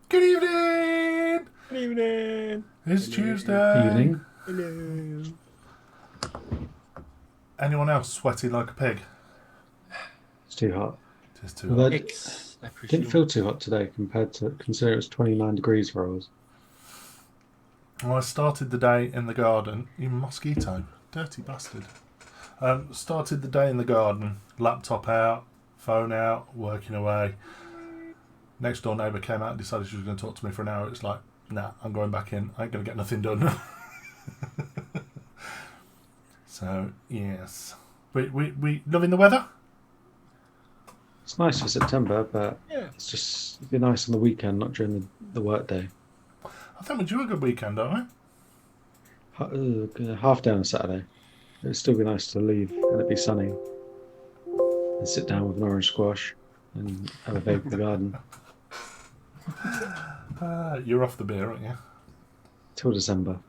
Good evening. Good evening. It's Tuesday. Evening. Hello. Anyone else sweating like a pig? It's too hot. Just too Well, hot. X, I presume. Didn't feel too hot today compared to considering it was 29 degrees where I was. Well, I started the day in the garden. You mosquito. Dirty bastard. Started the day in the garden. Laptop out. Phone out. Working away. Next door neighbour came out and decided she was going to talk to me for an hour. It's like, nah, I'm going back in. I ain't going to get nothing done. So, yes. We loving the weather? It's nice for September, but Yeah. it's just it'd be nice on the weekend, not during the work day. I think we're due a good weekend, aren't we? Half day on Saturday. It would still be nice to leave and it'd be sunny and sit down with an orange squash and have a vape in the garden You're off the beer, aren't you? till December.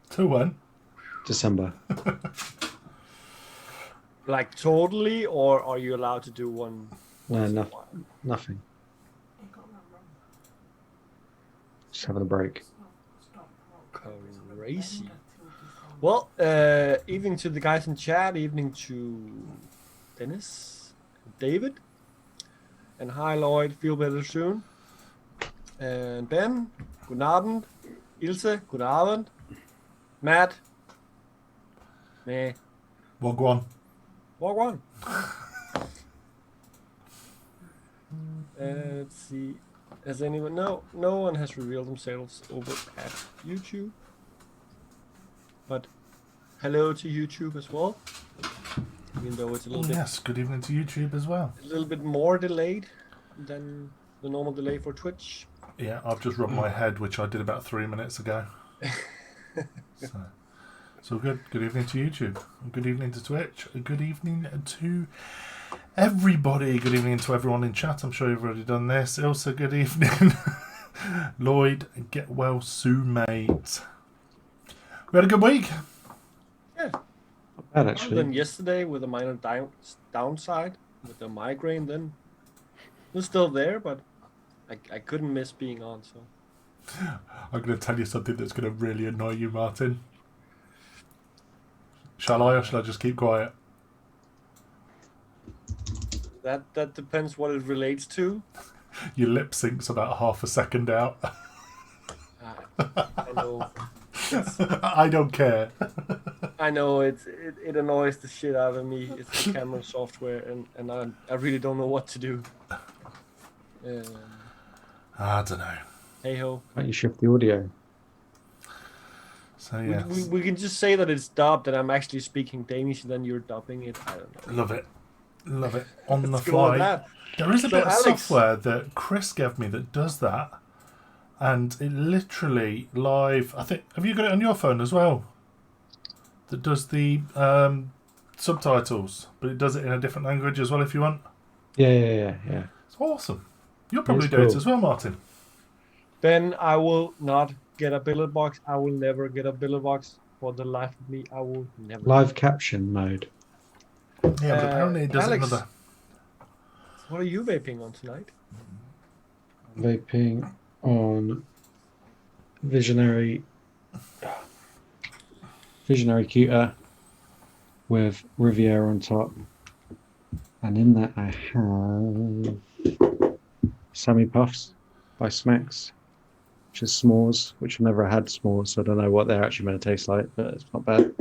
Till when? December. Like totally, or are you allowed to do one? No, nothing. Just having a break. Crazy. Well, evening to the guys in chat. Evening to Dennis, David, and hi Lloyd. Feel better soon. And Ben. Good Abend. Ilse. Good Abend. Matt. Meh. Well, go on. Walk on. Let's see. Has anyone? No one has revealed themselves over at YouTube. But hello to YouTube as well. Even though it's a little Yes, good evening to YouTube as well. a little bit more delayed than the normal delay for Twitch. Yeah, I've just rubbed my head, which I did about 3 minutes ago. So good. Good evening to YouTube. Good evening to Twitch. Good evening to everybody. Good evening to everyone in chat. I'm sure you've already done this. Also, good evening, Lloyd. Get well soon, mate. We had a good week. Yeah. Not bad, Other actually. than yesterday with a minor downside with the migraine, then it was still there, but I couldn't miss being on. So I'm going to tell you something that's going to really annoy you, Martin. Shall I, or shall I just keep quiet? that depends what it relates to. Your lip sync's about half a second out. I know. I don't care. I know it annoys the shit out of me. It's the camera software, and I really don't know what to do. I don't know. Hey ho. Can't you shift the audio? So yeah, We can just say that it's dubbed and I'm actually speaking Danish and then you're dubbing it. I don't know. love it. Love it. On the Let's go with fly. that. There is a So, bit of Alex- software that Chris gave me that does that. And it literally live, I think, have you got it on your phone as well? That does the subtitles, but it does it in a different language as well if you want. Yeah. It's awesome. You'll probably It's do it cool. as well, Martin. Ben, I will not get a billet box. I will never get a billet box for the life of me. I will never. Live caption mode. Yeah, but apparently it does Alex. another. What are you vaping on tonight? Vaping on Visionary Cuter with Riviera on top. And in that I have Sammy Puffs by Smacks, which is s'mores, which I've never had s'mores, so I don't know what they're actually going to taste like, but it's not bad.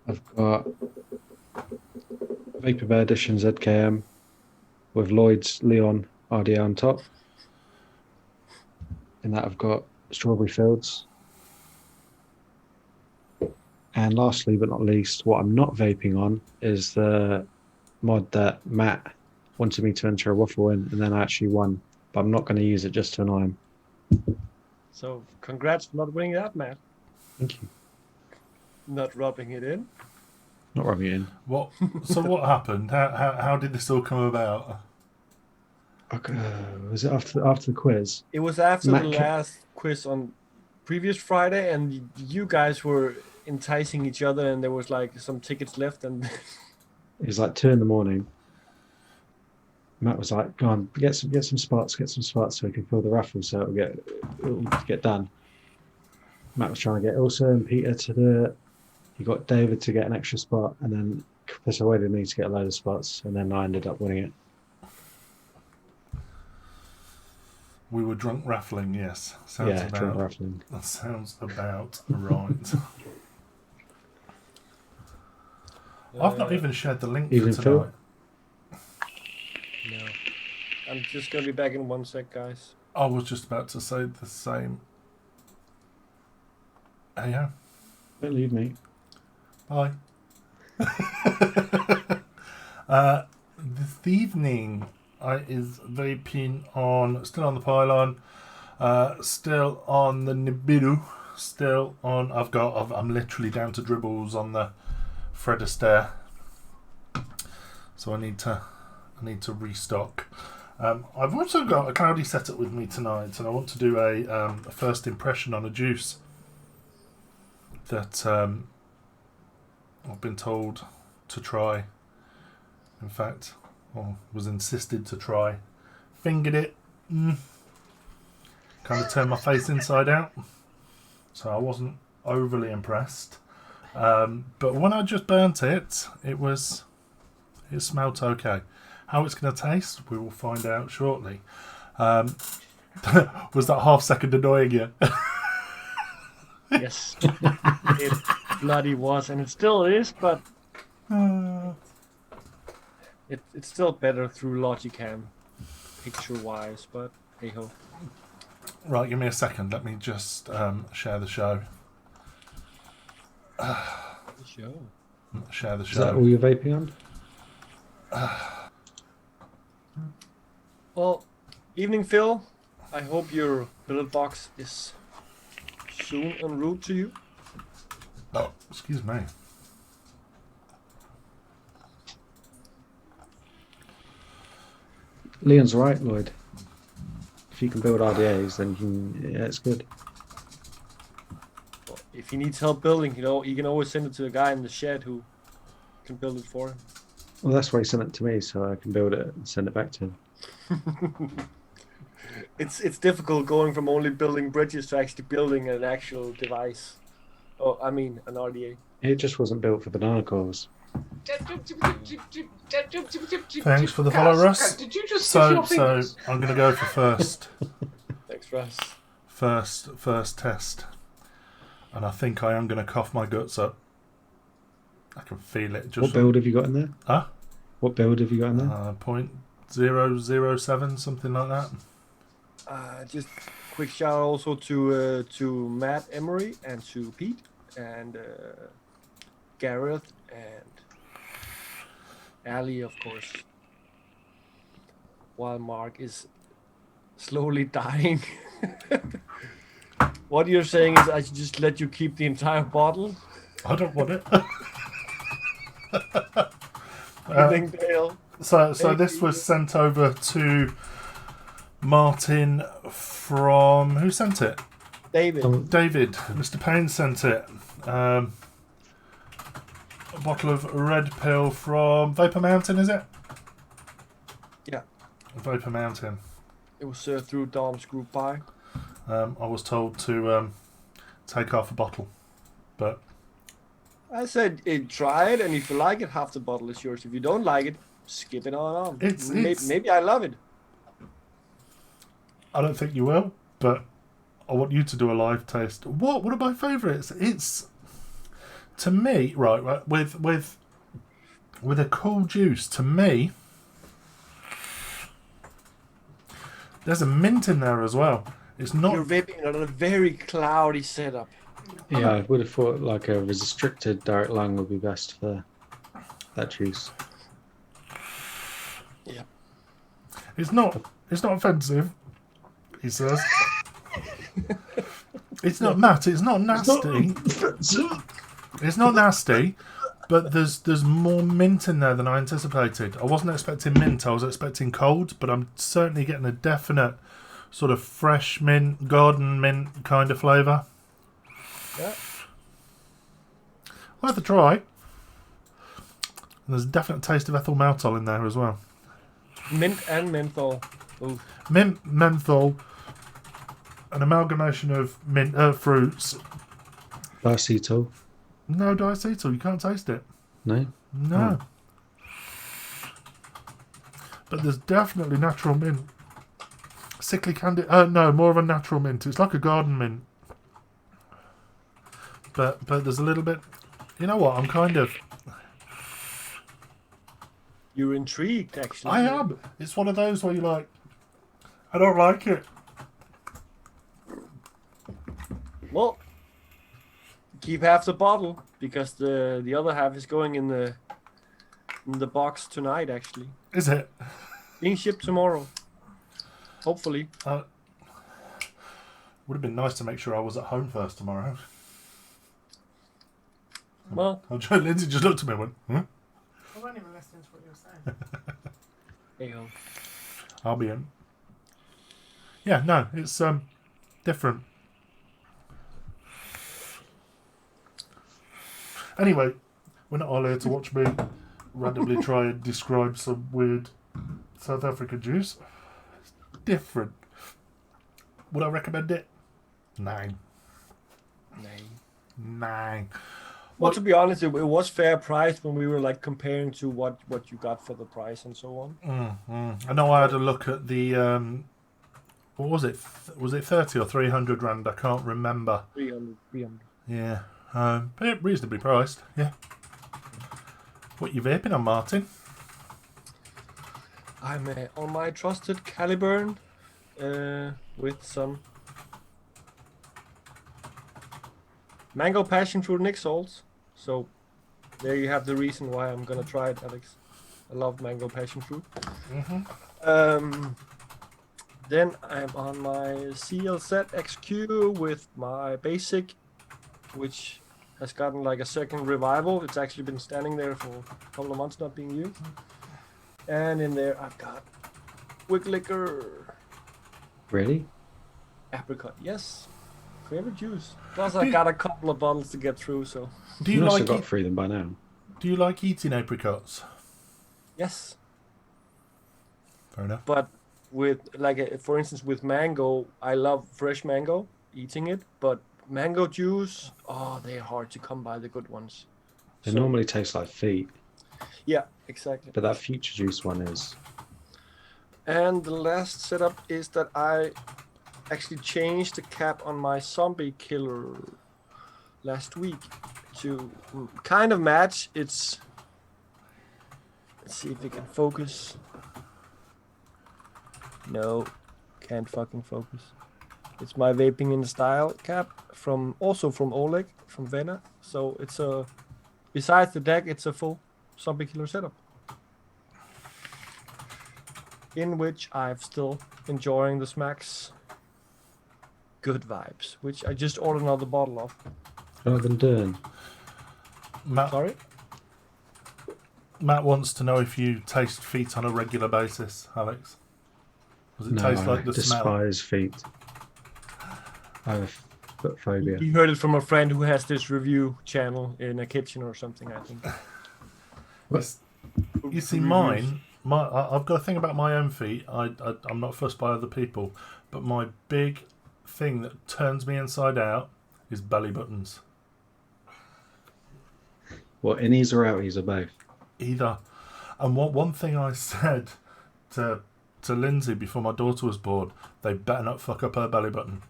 I've got Vapor Bear Edition ZKM with Lloyd's Leon RDA on top. In that I've got Strawberry Fields. And lastly, but not least, what I'm not vaping on is the mod that Matt wanted me to enter a waffle in, and then I actually won. But I'm not going to use it just to annoy him. So congrats for not winning that, Matt. Thank you. Not rubbing it in. Not rubbing it in. What? So what happened? How did this all come about? Okay. Was it after the quiz? It was after Matt the last quiz on previous Friday, and you guys were enticing each other, and there was like some tickets left, and It was like 2 a.m. Matt was like, "Go on, get some spots, so we can fill the raffle, so it'll get done." Matt was trying to get Ilsa and Peter to do it. He got David to get an extra spot, and then persuaded me to get a load of spots, and then I ended up winning it. We were drunk raffling, yes. Sounds Drunk raffling. That sounds about right. I've not even shared the link for Even tonight. Phil? no. I'm just gonna be back in 1 sec, guys. I was just about to say the same. Anyhow, Don't leave me. bye. This evening I is vaping on, still on the pylon, still on the Nibiru, still on. I'm literally down to dribbles on the Fred Astaire, so I need to restock. I've also got a cloudy setup with me tonight, and I want to do a first impression on a juice that I've been told to try. In fact, or was insisted to try. Fingered it. Kind of turned my face inside out. So I wasn't overly impressed. But when I just burnt it, it smelt okay. How it's going to taste, we will find out shortly. Was that half second annoying you? Yes, it bloody was, and it still is, but it's still better through Logicam, picture-wise. But hey ho. Right, give me a second. Let me just share the show. Show. Share the Is that show. all you're vaping on? Well, evening, Phil. I hope your billet box is soon en route to you. Oh, excuse me. Leon's right, Lloyd. If you can build RDAs, then it's good. Well, if he needs help building, you can always send it to the guy in the shed who can build it for him. Well, that's why he sent it to me, so I can build it and send it back to him. It's difficult going from only building bridges to actually building an actual device. Oh, I mean an RDA. It just wasn't built for banana cores. Thanks for the follow, Russ. Did you just So your fingers? I'm going to go for first. Thanks, Russ. First test. And I think I am going to cough my guts up. I can feel it. Just What build have you got in there? Huh? What build have you got in there? 0.007, something like that. Just quick shout out also to Matt Emery and to Pete and Gareth and Ali, of course. While Mark is slowly dying. What you're saying is I should just let you keep the entire bottle? I don't want it. Evening, Dale. So this was sent over to Martin from... Who sent it? David. David. Mr. Payne sent it. A bottle of red pill from Vapor Mountain, is it? Yeah. Vapor Mountain. It was through Dom's group buy. I was told to take half a bottle, but I said, try it, and if you like it, half the bottle is yours. If you don't like it, skip it on. Maybe I love it. I don't think you will, but I want you to do a live taste. One of my favourites. It's, to me, right, with a cool juice, to me, There's a mint in there as well. It's not. You're vaping on a very cloudy setup. Yeah, I would have thought like a restricted direct lung would be best for that juice. Yeah. It's not offensive. He says. It's not Matt. It's not nasty. It's not nasty, but there's more mint in there than I anticipated. I wasn't expecting mint. I was expecting cold, but I'm certainly getting a definite sort of fresh mint, garden mint kind of flavour. Yeah. Worth a try. And there's a definite taste of ethyl maltol in there as well. Mint and menthol. Ooh. Mint, menthol, an amalgamation of mint fruits. Diacetyl? No diacetyl. You can't taste it. No? No. But there's definitely natural mint. Sickly candy. No, more of a natural mint. It's like a garden mint. But there's a little bit. You know what? I'm kind of. You're intrigued, actually. I am. It's one of those where you're like, I don't like it. Well, keep half the bottle because the other half is going in the box tonight. Actually, Is it? being shipped tomorrow. Hopefully. Would have been nice to make sure I was at home first tomorrow. Well, Lindsay just looked at me and went, huh? I wasn't even listening to what you were saying. there you go. I'll be in. Yeah, no, it's different. Anyway, we're not all here to watch me randomly try and describe some weird South African juice. It's different. Would I recommend it? 9. 9. Well, to be honest, it was fair price when we were like comparing to what you got for the price and so on. I know I had a look at the what was it? Was it 30 or 300 rand? I can't remember. 300. Yeah, but reasonably priced. Yeah. What you vaping on, Martin? I'm on my trusted Caliburn with some mango passion fruit Nick salts. So there you have the reason why I'm gonna try it, Alex. I love mango passion fruit. Then I'm on my CLZ XQ with my basic, which has gotten like a second revival. It's actually been standing there for a couple of months not being used. And in there I've got Wick Liquor. Really? Apricot, yes. Favorite juice. Plus I got a couple of bottles to get through, so. Do You you must like have got through them by now. Do you like eating apricots? Yes. Fair enough. But with, like, for instance, with mango, I love fresh mango, eating it. But mango juice, oh, they're hard to come by, the good ones. They So- normally taste like feet, Yeah, exactly. but that Future Juice one is. And the last setup is that I actually changed the cap on my zombie killer last week to kind of match its. Let's see if we can focus. No, can't fucking focus. It's my vaping in style cap from Oleg from Vena. So it's a, besides the deck, it's a full zombie killer setup, in which I'm still enjoying the Smacks Good Vibes, which I just ordered another bottle of. Rather than Dern. Sorry? Matt wants to know if you taste feet on a regular basis, Alex. Does it No, taste I like the smell? despise feet. I have foot phobia. You heard it from a friend who has this review channel in a kitchen or something, I think. You see, mine. I've got a thing about my own feet. I'm not fussed by other people, but my big thing that turns me inside out is belly buttons. What, innies or outies or both? Either. And one thing I said to Lindsay before my daughter was born, they better not fuck up her belly button.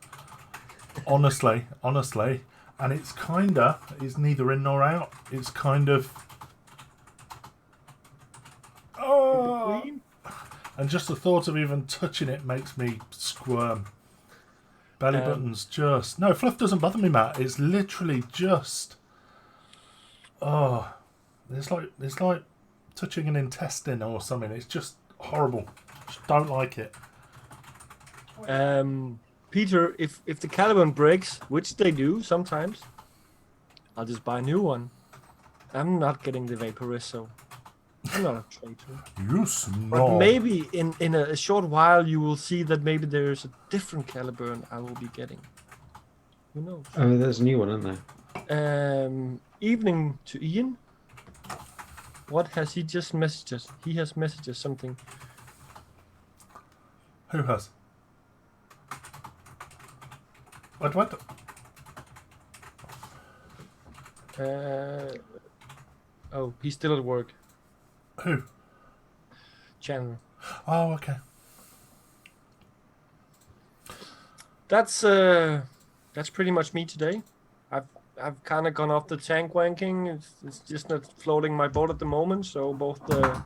Honestly, and it's neither in nor out. It's kind of. Oh, And just the thought of even touching it makes me squirm. Belly button's just... No, fluff doesn't bother me, Matt. It's literally just... Oh, it's like touching an intestine or something. It's just horrible. Just don't like it. Peter, if the Caliburn breaks, which they do sometimes, I'll just buy a new one. I'm not getting the Vaporist, so I'm not a traitor. You snob. But maybe in a short while you will see that maybe there's a different Caliburn I will be getting. Who knows? Oh, there's a new one, isn't there? Evening to Ian. What has he just messaged us? He has messaged us something. Who has? What? Oh, he's still at work. Who? Chandler. Oh, okay. That's pretty much me today. I've kind of gone off the tank wanking. It's just not floating my boat at the moment. So both the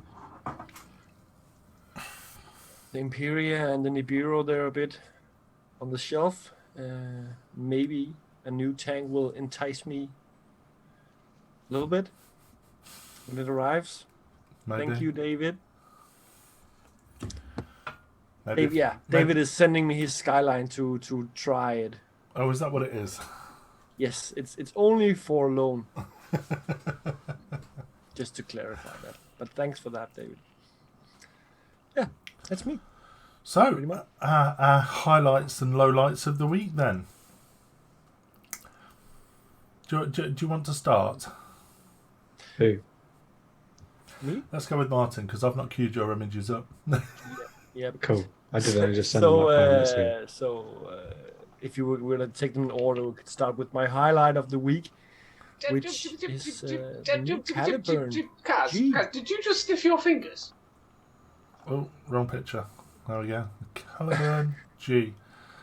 Imperia and the Nibiru, they're a bit on the shelf. Maybe a new tank will entice me a little bit when it arrives. Maybe. Thank you, David. Maybe. David is sending me his Skyline to try it. Oh, is that what it is? Yes, it's only for loan. Just to clarify that. But thanks for that, David. Yeah, that's me. So, Pretty much. our highlights and lowlights of the week then. Do you want to start? Who? Me? Let's go with Martin, because I've not queued your images up. Yeah. Cool. I did only just send them like 5 minutes ago. If you were to take them in order, we could start with my highlight of the week, which is the new Caliburn. Kaz, did you just sniff your fingers? Oh, wrong picture. There we go. Caliburn G.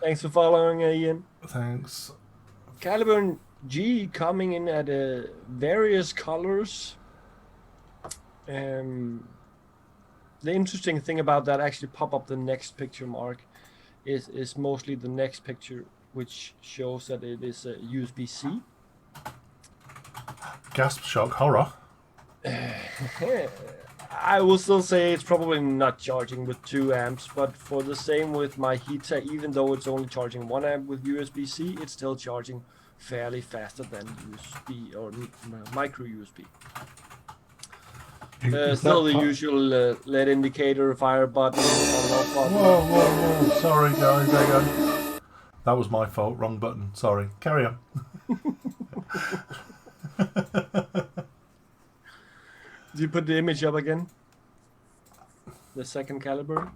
Thanks for following, Ian. Thanks. Caliburn G coming in at various colors. The interesting thing about that, actually pop up the next picture, Mark, is mostly the next picture, which shows that it is a USB-C. Gasp, shock, horror. I will still say it's probably not charging with 2 amps, but for the same with my heater, even though it's only charging 1 amp with USB-C, it's still charging fairly faster than USB or micro USB. Still the usual LED indicator, fire button, on-off button. Whoa. Sorry, guys. There you go. That was my fault. Wrong button. Sorry. Carry on. Did you put the image up again? The second Caliburn?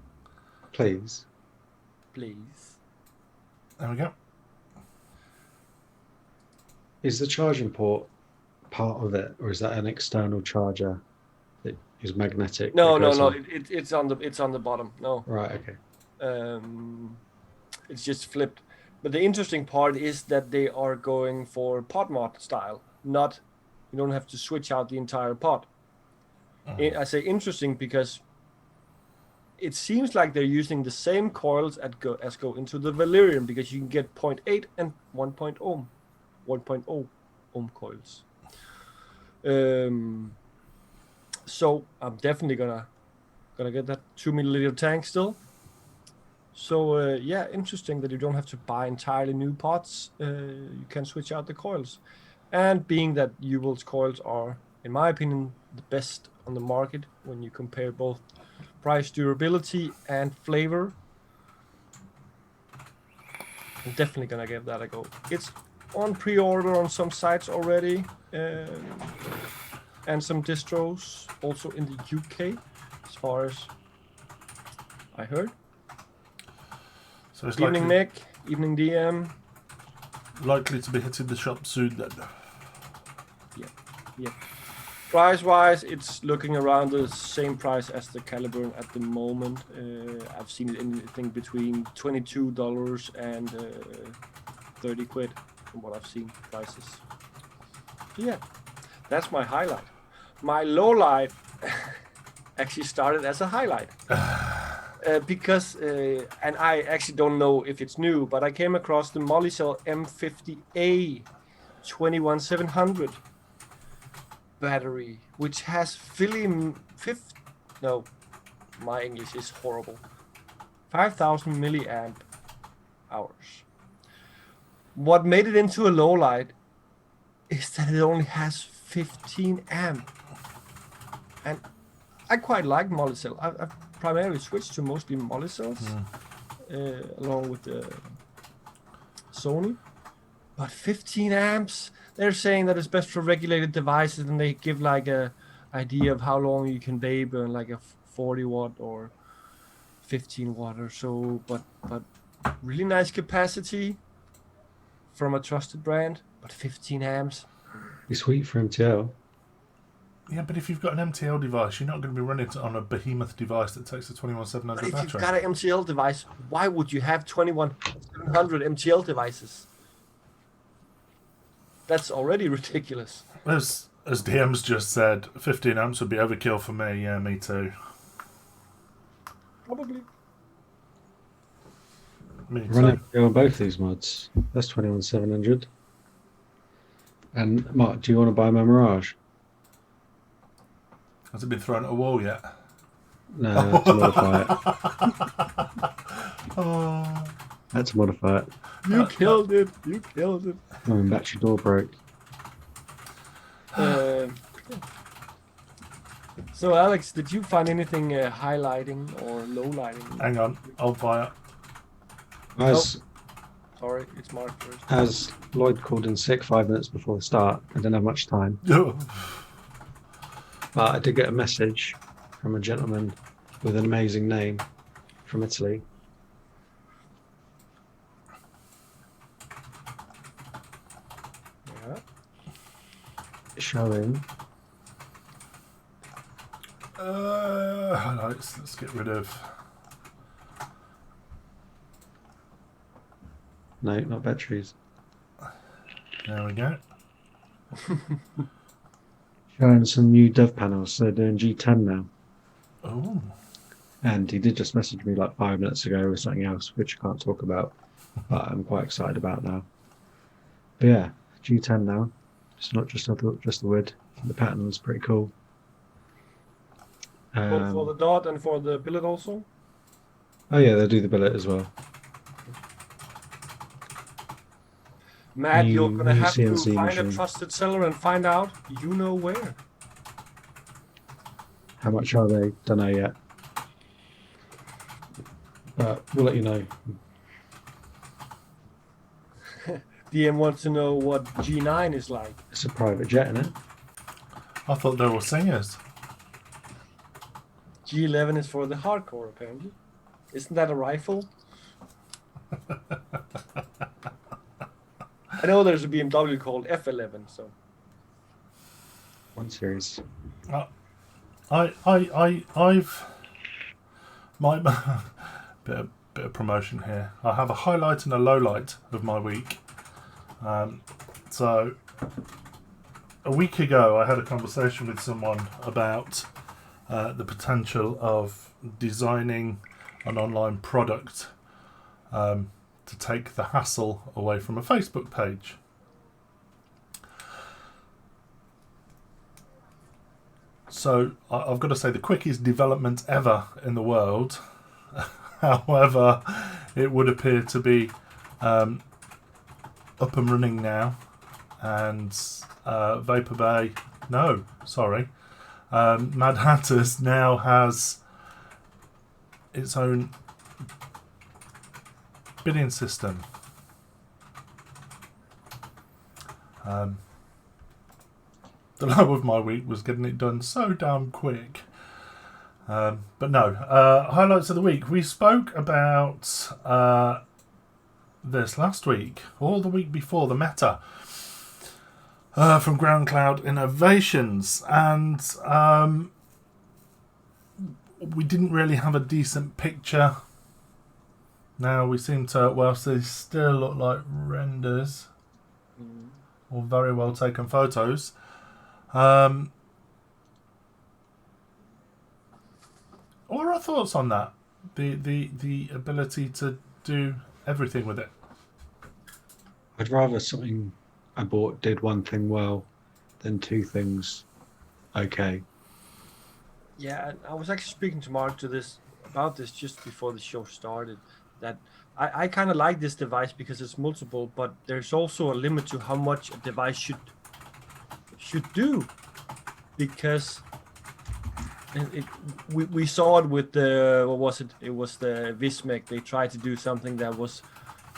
Please. Please. There we go. Is the charging port part of it, or is that an external charger that is magnetic? No. that goes on? It's on the bottom. No. Right. Okay. It's just flipped. But the interesting part is that they are going for pod mod style. Not, you don't have to switch out the entire pod. I say interesting because it seems like they're using the same coils as go into the Valerian, because you can get 0.8 and 1.0 ohm coils. So I'm definitely gonna get that 2 milliliter tank still. So yeah, interesting that you don't have to buy entirely new pots. You can switch out the coils, and being that U-Volt's coils are, in my opinion, the best on the market when you compare both price, durability, and flavor, I'm definitely gonna give that a go. It's on pre-order on some sites already, and some distros also in the UK, as far as I heard. So it's Evening Nick, evening DM. likely to be hitting the shop soon then. Yeah. Price-wise, it's looking around the same price as the Caliburn at the moment. I've seen it anything between $22 and 30 quid from what I've seen prices. So yeah, that's my highlight. My low light actually started as a highlight. because, and I actually don't know if it's new, but I came across the Molicel M50A 21700 battery, which has no, my English is horrible. 5,000 milliamp hours. What made it into a low light is that it only has 15 amp, and I quite like Molicel. I've primarily switched to mostly Molicels, along with the Sony. But 15 amps, they're saying that it's best for regulated devices, and they give like a idea of how long you can vape on like a 40 watt or 15 watt or so. But really nice capacity from a trusted brand. But 15 amps. Be sweet for MTL. Yeah, but if you've got an MTL device, you're not going to be running it on a behemoth device that takes a 21700 But if battery. you've got an MTL device, why would you have 2100 MTL devices? That's already ridiculous. As DM's just said, 15 amps would be overkill for me. Yeah, me too. Probably. Me too. Run MTL on both these mods. That's 21700. And Mark, do you want to buy my Mirage? Has it been thrown at a wall yet? No, I had to modify it. Oh. I had to modify it. You killed it. You killed it. My battery door broke. So, Alex, did you find anything highlighting or lowlighting? Hang on, I'll buy it. As Sorry, it's Mark first. as Lloyd called in sick 5 minutes before the start, I didn't have much time. But I did get a message from a gentleman with an amazing name from Italy. Yeah. Showing Let's get rid of. no, not batteries. There we go. Showing some new dev panels. They're doing G10 now. Oh. And he did just message me like 5 minutes ago with something else, which I can't talk about, but I'm quite excited about now. But yeah, G10 now. It's not just the wood. The pattern's pretty cool. Both for the dot and for the billet also? Oh yeah, they do the billet as well. Matt, you're New going to have to CNC find machine. a trusted seller and find out you know where. How much are they? Don't know yet. But we'll let you know. DM wants to know what G9 is like. It's a private jet, isn't it? I thought they were singers. G11 is for the hardcore, apparently. Isn't that a rifle? I know there's a BMW called F11, so. One series. I've my bit of promotion here. I have a highlight and a low light of my week. So a week ago, I had a conversation with someone about the potential of designing an online product to take the hassle away from a Facebook page. So I've got to say, the quickest development ever in the world. However, it would appear to be up and running now, and Mad Hatters now has its own bidding system. The low of my week was getting it done so damn quick. But no, highlights of the week. We spoke about this last week, or the week before, the meta from Ground Cloud Innovations, and we didn't really have a decent picture. Now we seem to, whilst they still look like renders or very well taken photos, what are our thoughts on that? the ability to do everything with it. I'd rather something I bought did one thing well than two things okay. Yeah, and I was actually speaking to Mark about this just before the show started. That I kind of like this device because it's multiple, but there's also a limit to how much a device should do, because we saw it with the, what was it? It was the Vismec. They tried to do something that was,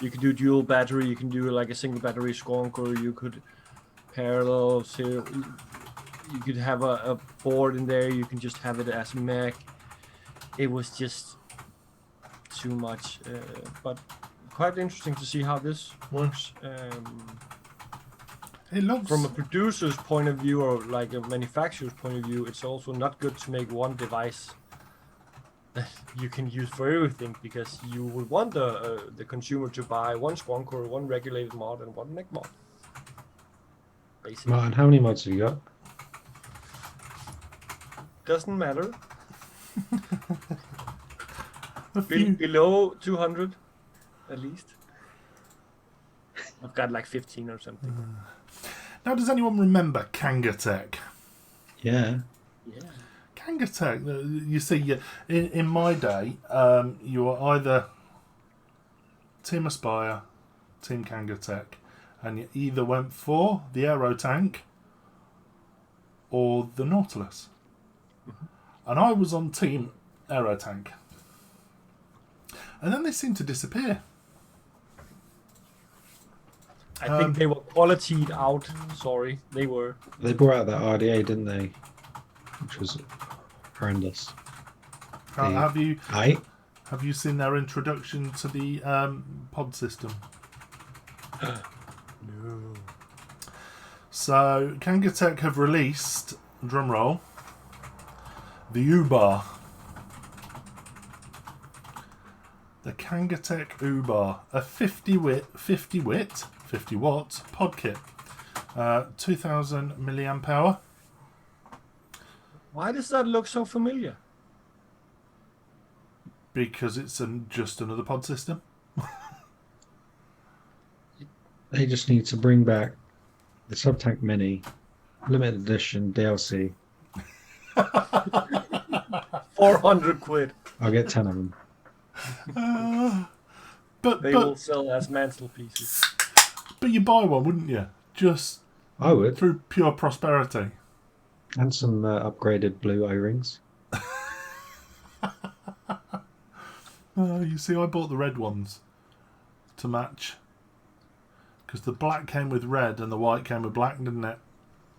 you could do dual battery, you can do like a single battery squonker, you could parallel, so you could have a board in there, you can just have it as a Mac. It was just too much, but quite interesting to see how this works. It looks From a producer's point of view, or like a manufacturer's point of view, it's also not good to make one device that you can use for everything, because you would want the consumer to buy one Squonker, one regulated mod, and one neck mod. Basically, Martin, how many mods have you got? doesn't matter. a few. Below 200, at least. I've got like 15 or something. Now, does anyone remember Kangatech? Yeah. Yeah. Kangatech, you see, in my day, you were either Team Aspire, Team Kangatech, and you either went for the Aero Tank or the Nautilus. And I was on Team Aero Tank. And then they seemed to disappear. I think they were qualityed out. Sorry, they were. They brought out that RDA, didn't they? Which was horrendous. Have you Aye. have you seen their introduction to the pod system? No. So Kangatech have released, drumroll, the U-Bar. The Kangatech U-Bar, a 50 watt pod kit, 2000 milliamp hour. Why does that look so familiar? Because it's just another pod system. They just need to bring back the Subtank Mini, limited edition DLC. 400 quid. I'll get 10 of them. But They will sell as mantelpieces. but you buy one, wouldn't you? Just I would. through pure prosperity. And some upgraded blue O-rings. You see, I bought the red ones to match. Because the black came with red and the white came with black, didn't it?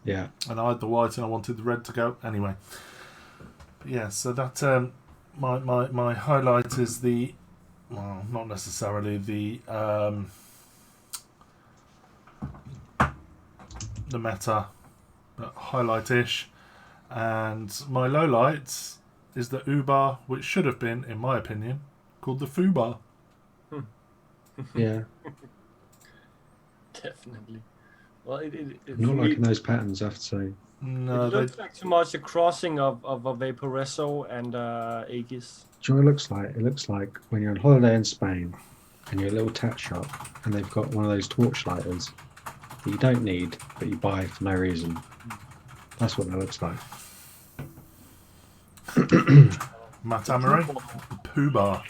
Yeah. And I had the white and I wanted the red to go. Anyway. But yeah, so that my highlight is the, well, not necessarily the meta, but highlight-ish. And my low light is the U-Bar, which should have been, in my opinion, called the Foo-Bar. Yeah. Definitely. Well, it's Not really, liking those patterns, I have to say. No, it they, looks like too much a crossing of a Vaporesso and Aegis. Do you know what it looks like? It looks like when you're on holiday in Spain and you're at a little tat shop and they've got one of those torch lighters that you don't need but you buy for no reason. That's what that looks like. Matt Amory, the Pooh-Bar.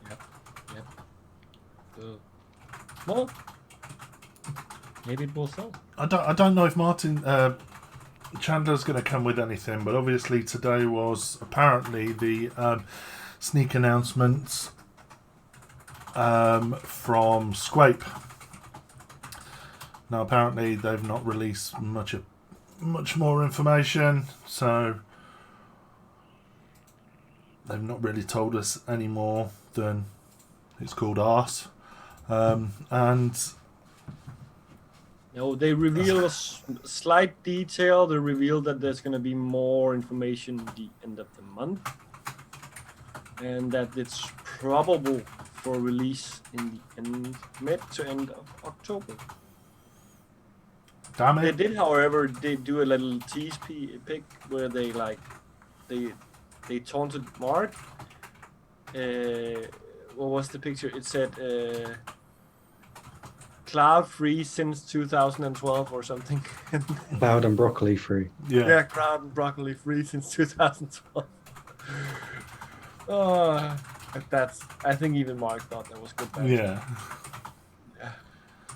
Yep. Well, maybe it will sell. I don't know if Martin Chandler's going to come with anything, but obviously today was apparently the sneak announcements from Squape. Now apparently they've not released much more information, so they've not really told us any more than it's called arse. And No, they reveal a slight detail. They reveal that there's going to be more information at the end of the month, and that it's probable for release in the mid to end of October. damn They it, did, however, they do a little tease pick where they they taunted Mark. What was the picture? It said cloud free since 2012 or something. Cloud and broccoli free. Yeah, cloud and broccoli free since 2012. I think even Mark thought that was good. Yeah.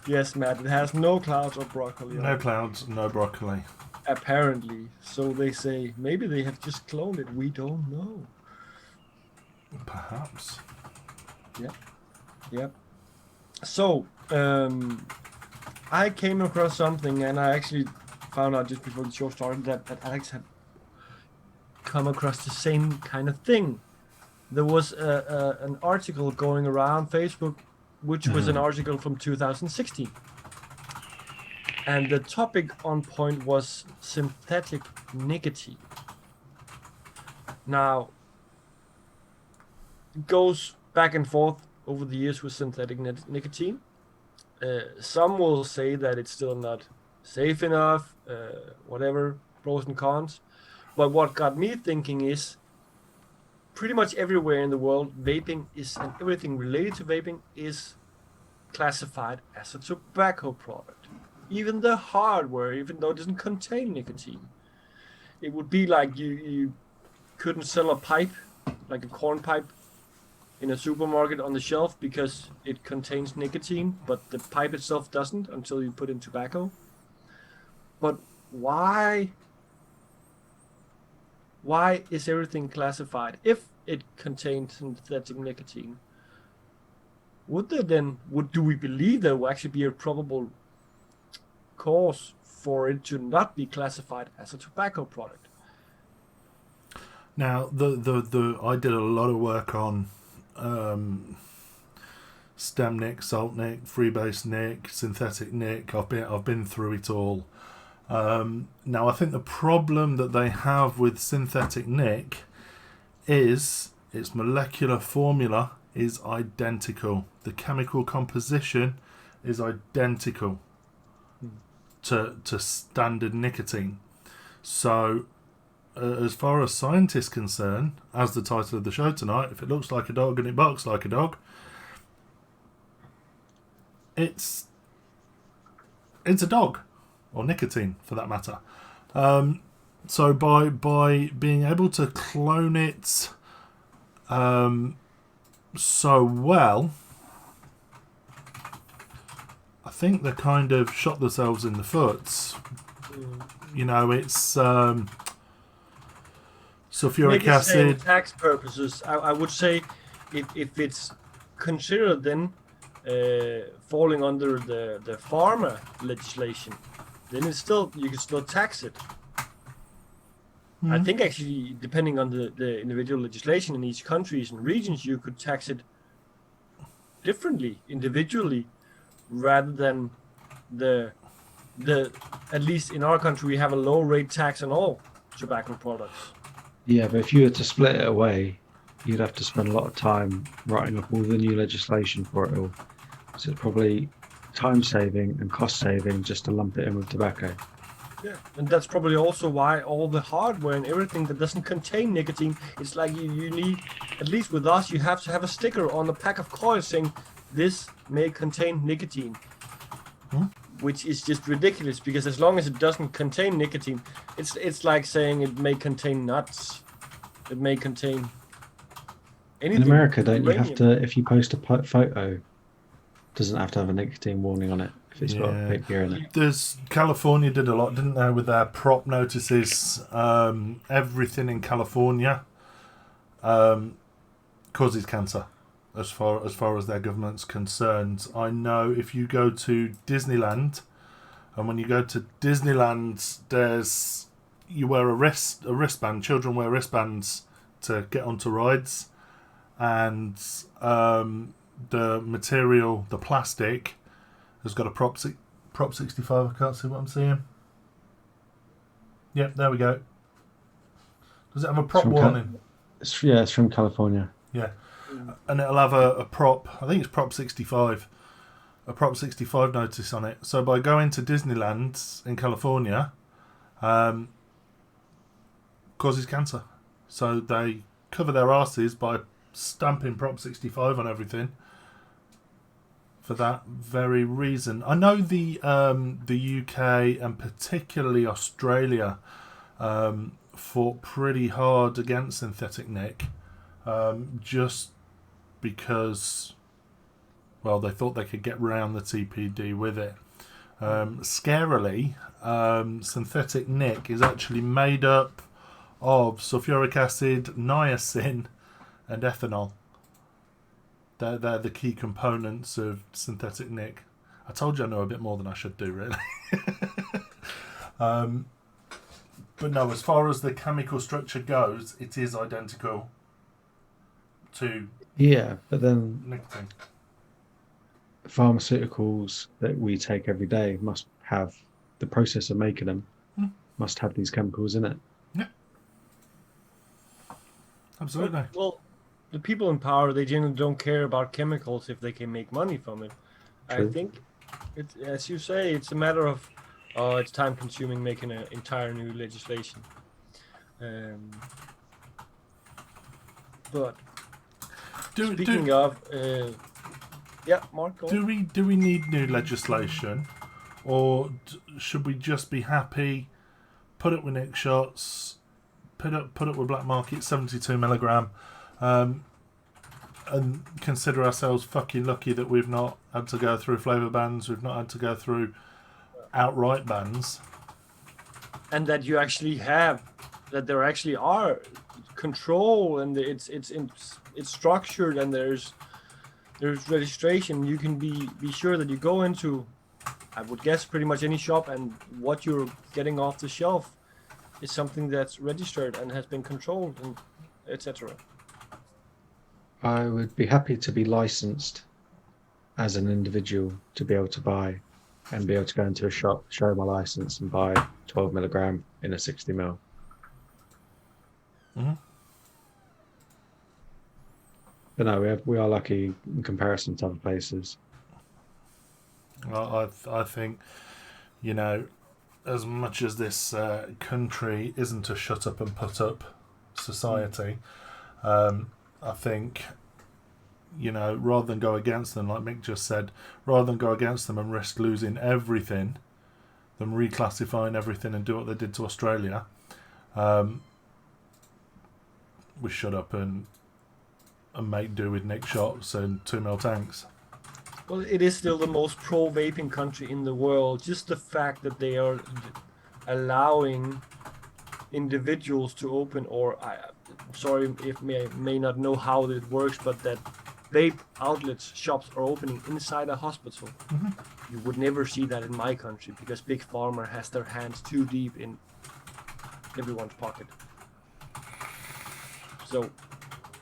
Yes, Matt. It has no clouds or broccoli. No clouds, no broccoli. Apparently, so they say. Maybe they have just cloned it. We don't know. Perhaps. Yep. So, I came across something, and I actually found out just before the show started that Alex had come across the same kind of thing. There was an article going around Facebook, which was an article from 2016. And the topic on point was synthetic nicotine. Now, it goes back and forth over the years with synthetic nicotine. Some will say that it's still not safe enough, whatever, pros and cons. But what got me thinking is pretty much everywhere in the world, vaping is, and everything related to vaping is classified as a tobacco product. Even the hardware, even though it doesn't contain nicotine. It would be like you couldn't sell a pipe, like a corn pipe, in a supermarket on the shelf because it contains nicotine, but the pipe itself doesn't until you put in tobacco. But why is everything classified if it contains synthetic nicotine? Do we believe there will actually be a probable cause for it to not be classified as a tobacco product? Now, I did a lot of work on stem nic, salt nic, freebase nic, synthetic nic. I've been through it all. Now, I think the problem that they have with synthetic nic is its molecular formula is identical. The chemical composition is identical to standard nicotine. So, as far as scientists concerned, as the title of the show tonight, if it looks like a dog and it barks like a dog, it's a dog, or nicotine for that matter. So by being able to clone it so well, I think they kind of shot themselves in the foot. You know, it's sulfuric acid. For tax purposes, I would say if it's considered then falling under the pharma legislation, then it's still, you can still tax it. I think actually, depending on the individual legislation in each countries and regions, you could tax it differently, individually, rather than the at least in our country we have a low rate tax on all tobacco products. Yeah, but if you were to split it away, you'd have to spend a lot of time writing up all the new legislation for it all. So it's probably time saving and cost saving just to lump it in with tobacco. Yeah, and that's probably also why all the hardware and everything that doesn't contain nicotine, it's like you need, at least with us, you have to have a sticker on the pack of coils saying this may contain nicotine. Which is just ridiculous, because as long as it doesn't contain nicotine, it's like saying it may contain nuts, it may contain anything. In America, don't you have to, if you post a photo, doesn't have to have a nicotine warning on it if it's got vape gear in it? There's California did a lot, didn't they, with their prop notices? Everything in California causes cancer, as far as their government's concerned. I know if you go to Disneyland, and when you go to Disneyland, you wear a wristband. Children wear wristbands to get onto rides, and the material, the plastic, has got a prop 65. I can't see what I'm seeing. Yep, there we go. Does it have a prop warning? It's from California. Yeah. And it'll have a prop, I think it's prop 65, a prop 65 notice on it. So by going to Disneyland in California, causes cancer. So they cover their asses by stamping Prop 65 on everything for that very reason. I know the UK and particularly Australia fought pretty hard against synthetic Nick, just because, well, they thought they could get round the TPD with it. Scarily, synthetic Nick is actually made up of sulfuric acid, niacin, and ethanol. They're the key components of synthetic Nick. I told you I know a bit more than I should do, really. But no, as far as the chemical structure goes, it is identical to Yeah, but then nicotine. pharmaceuticals that we take every day must have the process of making them must have these chemicals in it. Yeah, absolutely. Well, the people in power, they generally don't care about chemicals if they can make money from it. True. I think, it's, as you say, it's a matter of, it's time consuming making an entire new legislation. But speaking of, yeah, Mark, go on. Do we need new legislation, or should we just be happy? Put it with Nick shots, put it with black market 72 milligram, and consider ourselves fucking lucky that we've not had to go through flavour bans. We've not had to go through outright bans. And that you actually have, that there actually are control, and it's structured, and there's registration. You can be sure that you go into, I would guess, pretty much any shop, and what you're getting off the shelf is something that's registered and has been controlled, and etc. I would be happy to be licensed as an individual to be able to buy and be able to go into a shop, show my license, and buy 12 milligram in a 60 mil. Mm-hmm. But no, we are lucky in comparison to other places. Well, I think, you know, as much as this country isn't a shut up and put up society, I think, you know, rather than go against them, like Mick just said, rather than go against them and risk losing everything, them reclassifying everything and do what they did to Australia, we shut up and make do with Nick shots and 2 mil tanks. Well, it is still the most pro-vaping country in the world. Just the fact that they are allowing individuals to open, or sorry if may not know how it works, but that vape outlets, shops are opening inside a hospital. Mm-hmm. You would never see that in my country, because Big Pharma has their hands too deep in everyone's pocket. So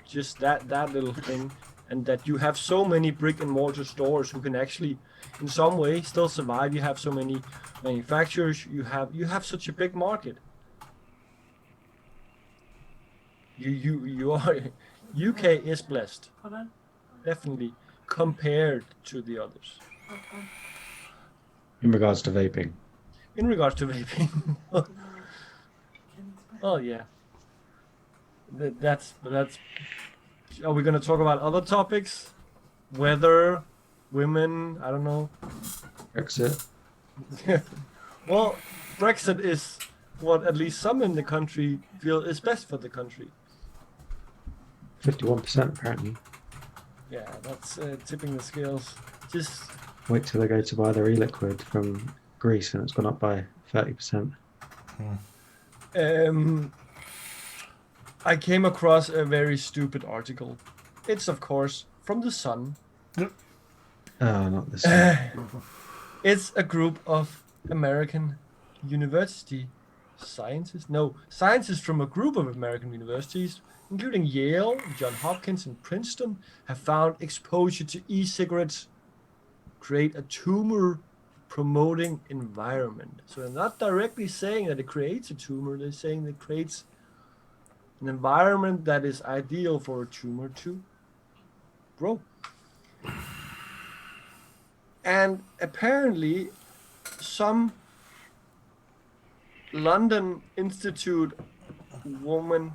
just that little thing, and that you have so many brick and mortar stores who can actually in some way still survive. You have so many manufacturers, you have such a big market. You are, UK is blessed, Pardon? definitely, compared to the others Okay. In regards to vaping, in regards to vaping. Oh yeah, that's. Are we gonna talk about other topics? Weather, women, I don't know. Brexit. Well, Brexit is what at least some in the country feel is best for the country. 51% apparently. Yeah, that's tipping the scales. Just Wait till they go to buy their e-liquid from Greece and it's gone up by 30%. I came across a very stupid article. It's of course from the Sun. Yep. Oh, not this. It's a group of American university scientists. No, scientists from a group of American universities, including Yale, Johns Hopkins, and Princeton, have found exposure to e-cigarettes create a tumor-promoting environment. So they're not directly saying that it creates a tumor. They're saying that it creates an environment that is ideal for a tumor to grow. And apparently, some London Institute woman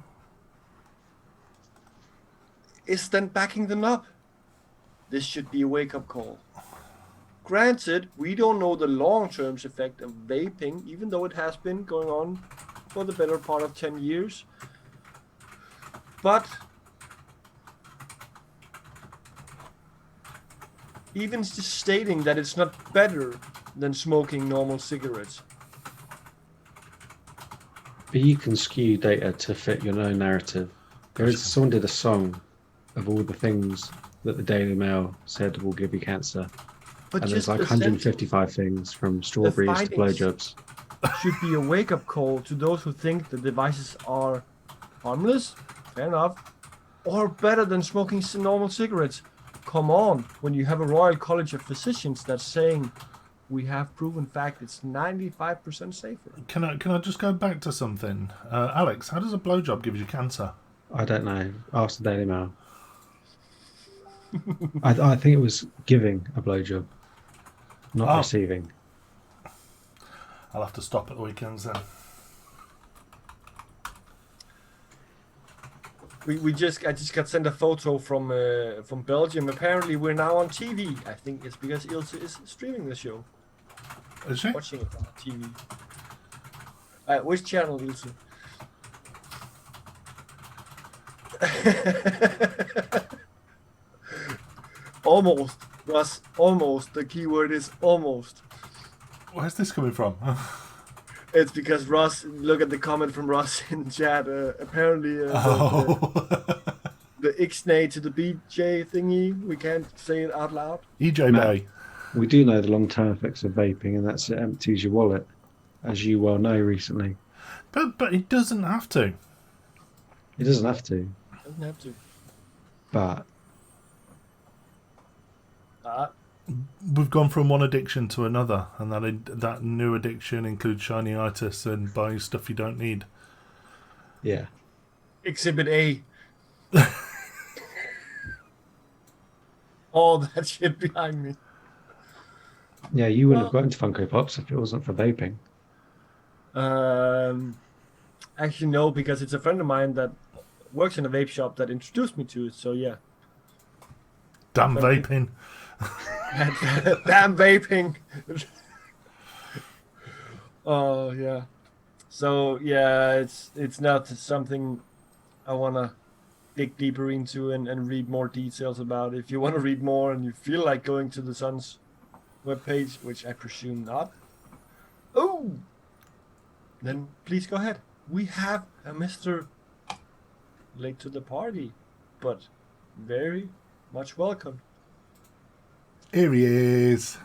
is then backing them up. This should be a wake-up call. Granted, we don't know the long-term effect of vaping, even though it has been going on for the better part of 10 years. But even just stating that it's not better than smoking normal cigarettes. But you can skew data to fit your own narrative. Someone did a song of all the things that the Daily Mail said will give you cancer. But And just there's like 155 things from strawberries to blowjobs. Should be a wake-up call to those who think the devices are harmless, fair enough, or better than smoking normal cigarettes. Come on, when you have a Royal College of Physicians that's saying we have proven fact it's 95% safer. Can I just go back to something? Alex, how does a blowjob give you cancer? I don't know. Ask the Daily Mail. I think it was giving a blowjob, not receiving. I'll have to stop at the weekends then. I just got sent a photo from Belgium. Apparently we're now on TV. I think it's because Ilse is streaming the show. Is she? Watching it on TV. Which channel, Ilse? Almost, Russ. Almost. The key word is almost. Where's this coming from? It's because Russ. Look at the comment from Russ in chat. Apparently, the Ixnay to the BJ thingy. We can't say it out loud. EJ Bay. We do know the long-term effects of vaping, and that's it empties your wallet, as you well know recently. But it doesn't have to. It doesn't have to. Doesn't have to. But we've gone from one addiction to another, and that new addiction includes shiny-itis and buying stuff you don't need. Yeah. Exhibit A. All that shit behind me. Yeah, you wouldn't have got into Funko Pops if it wasn't for vaping. Actually, no, because it's a friend of mine that works in a vape shop that introduced me to it. So yeah. Damn vaping. Damn vaping. Oh yeah. So yeah, it's not something I wanna dig deeper into and read more details about. If you want to read more and you feel like going to the Sun's webpage, which I presume not, then please go ahead. We have a Mr. late to the party, but very much welcome. Here he is.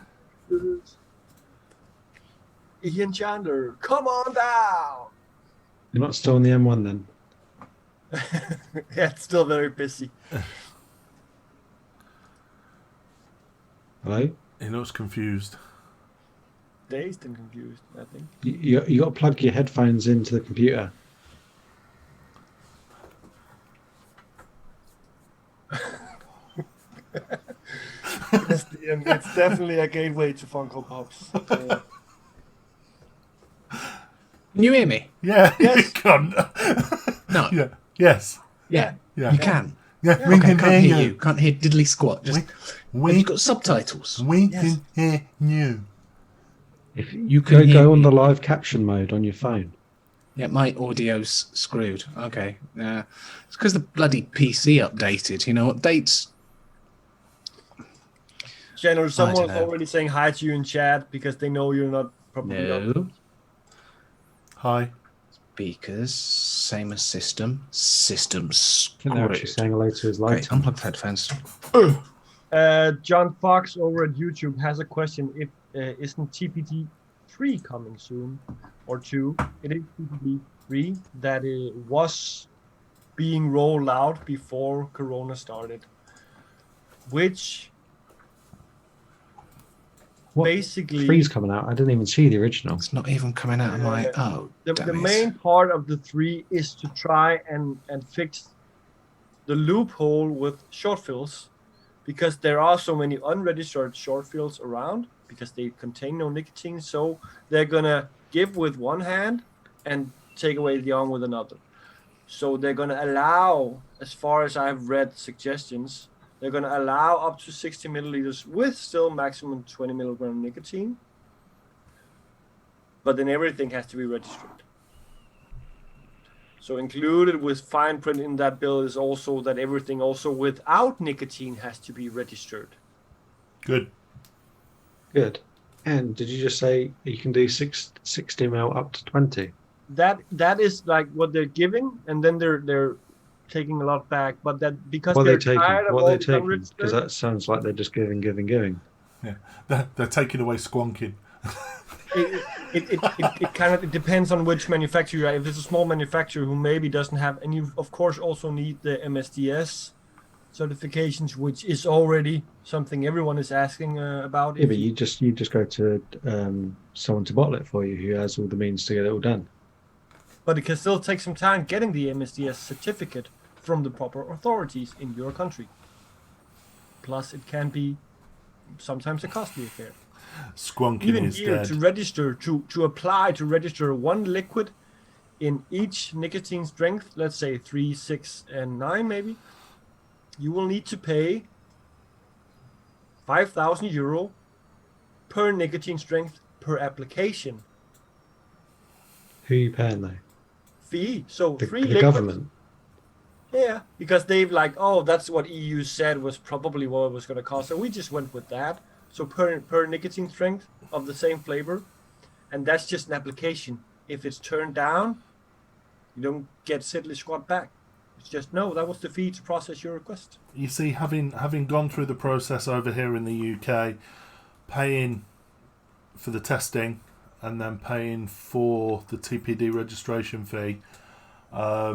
Ian Chandler, come on down. You're not still on the M1 then? Yeah, it's still very busy. Hello? He looks confused. Dazed and confused, I think. You got to plug your headphones into the computer. It's definitely a gateway to Funko Pops. Can you hear me? Yeah, Yes. you can. No. Yeah. Yes. Yeah. Yeah. You can. Yeah, we Okay, can can't hear hear you. Can't hear diddly squat. Just We you've got subtitles. we Yes. can hear you. If You can hear go on me. the live caption mode on your phone. Yeah, my audio's screwed. Okay. Yeah. It's because the bloody PC updated. You know, updates. General, someone's know. already saying hi to you in chat because they know you're not probably not. No. Hi. Speakers. Same as system. System I think they're actually screwed. saying hello to his Okay, light. unplug the headphones. John Fox over at YouTube has a question. If isn't TPT 3 coming soon or 2? It is TPT 3 that it was being rolled out before Corona started, which What? basically 3's coming out. I didn't even see the original. It's not even coming out of my. Oh, the damn it. main part of the 3 is to try and fix the loophole with short fills, because there are so many unregistered short fills around because they contain no nicotine. So they're gonna give with one hand and take away the arm with another. So they're gonna allow as far as I've read suggestions, they're going to allow up to 60 milliliters with still maximum 20 milligram nicotine. But then everything has to be registered. So included with fine print in that bill is also that everything also without nicotine has to be registered. Good. Good. And did you just say you can do 60 mil up to 20? That is like what they're giving, and then they're taking a lot back. But that because What are they're they taking? tired of What all are they the taking? Because unregistered. that sounds like they're just giving. Yeah, they're taking away squonking. It kind of depends on which manufacturer you are. If it's a small manufacturer who maybe doesn't have, and you of course also need the MSDS certifications, which is already something everyone is asking about. Yeah, but you just go to someone to bottle it for you who has all the means to get it all done. But it can still take some time getting the MSDS certificate from the proper authorities in your country. Plus, it can be sometimes a costly affair. Squonking Even is here, dead. to register, to apply to register one liquid in each nicotine strength, let's say 3, 6, and 9 maybe, you will need to pay €5,000 per nicotine strength per application. Who are you paying though? Fee. So The, free the liquids. government. Yeah, because they've like, oh, that's what EU said was probably what it was going to cost. So we just went with that. So per nicotine strength of the same flavor. And that's just an application. If it's turned down, you don't get Sidley squat back. It's just, no, that was the fee to process your request. You see, having gone through the process over here in the UK, paying for the testing and then paying for the TPD registration fee, how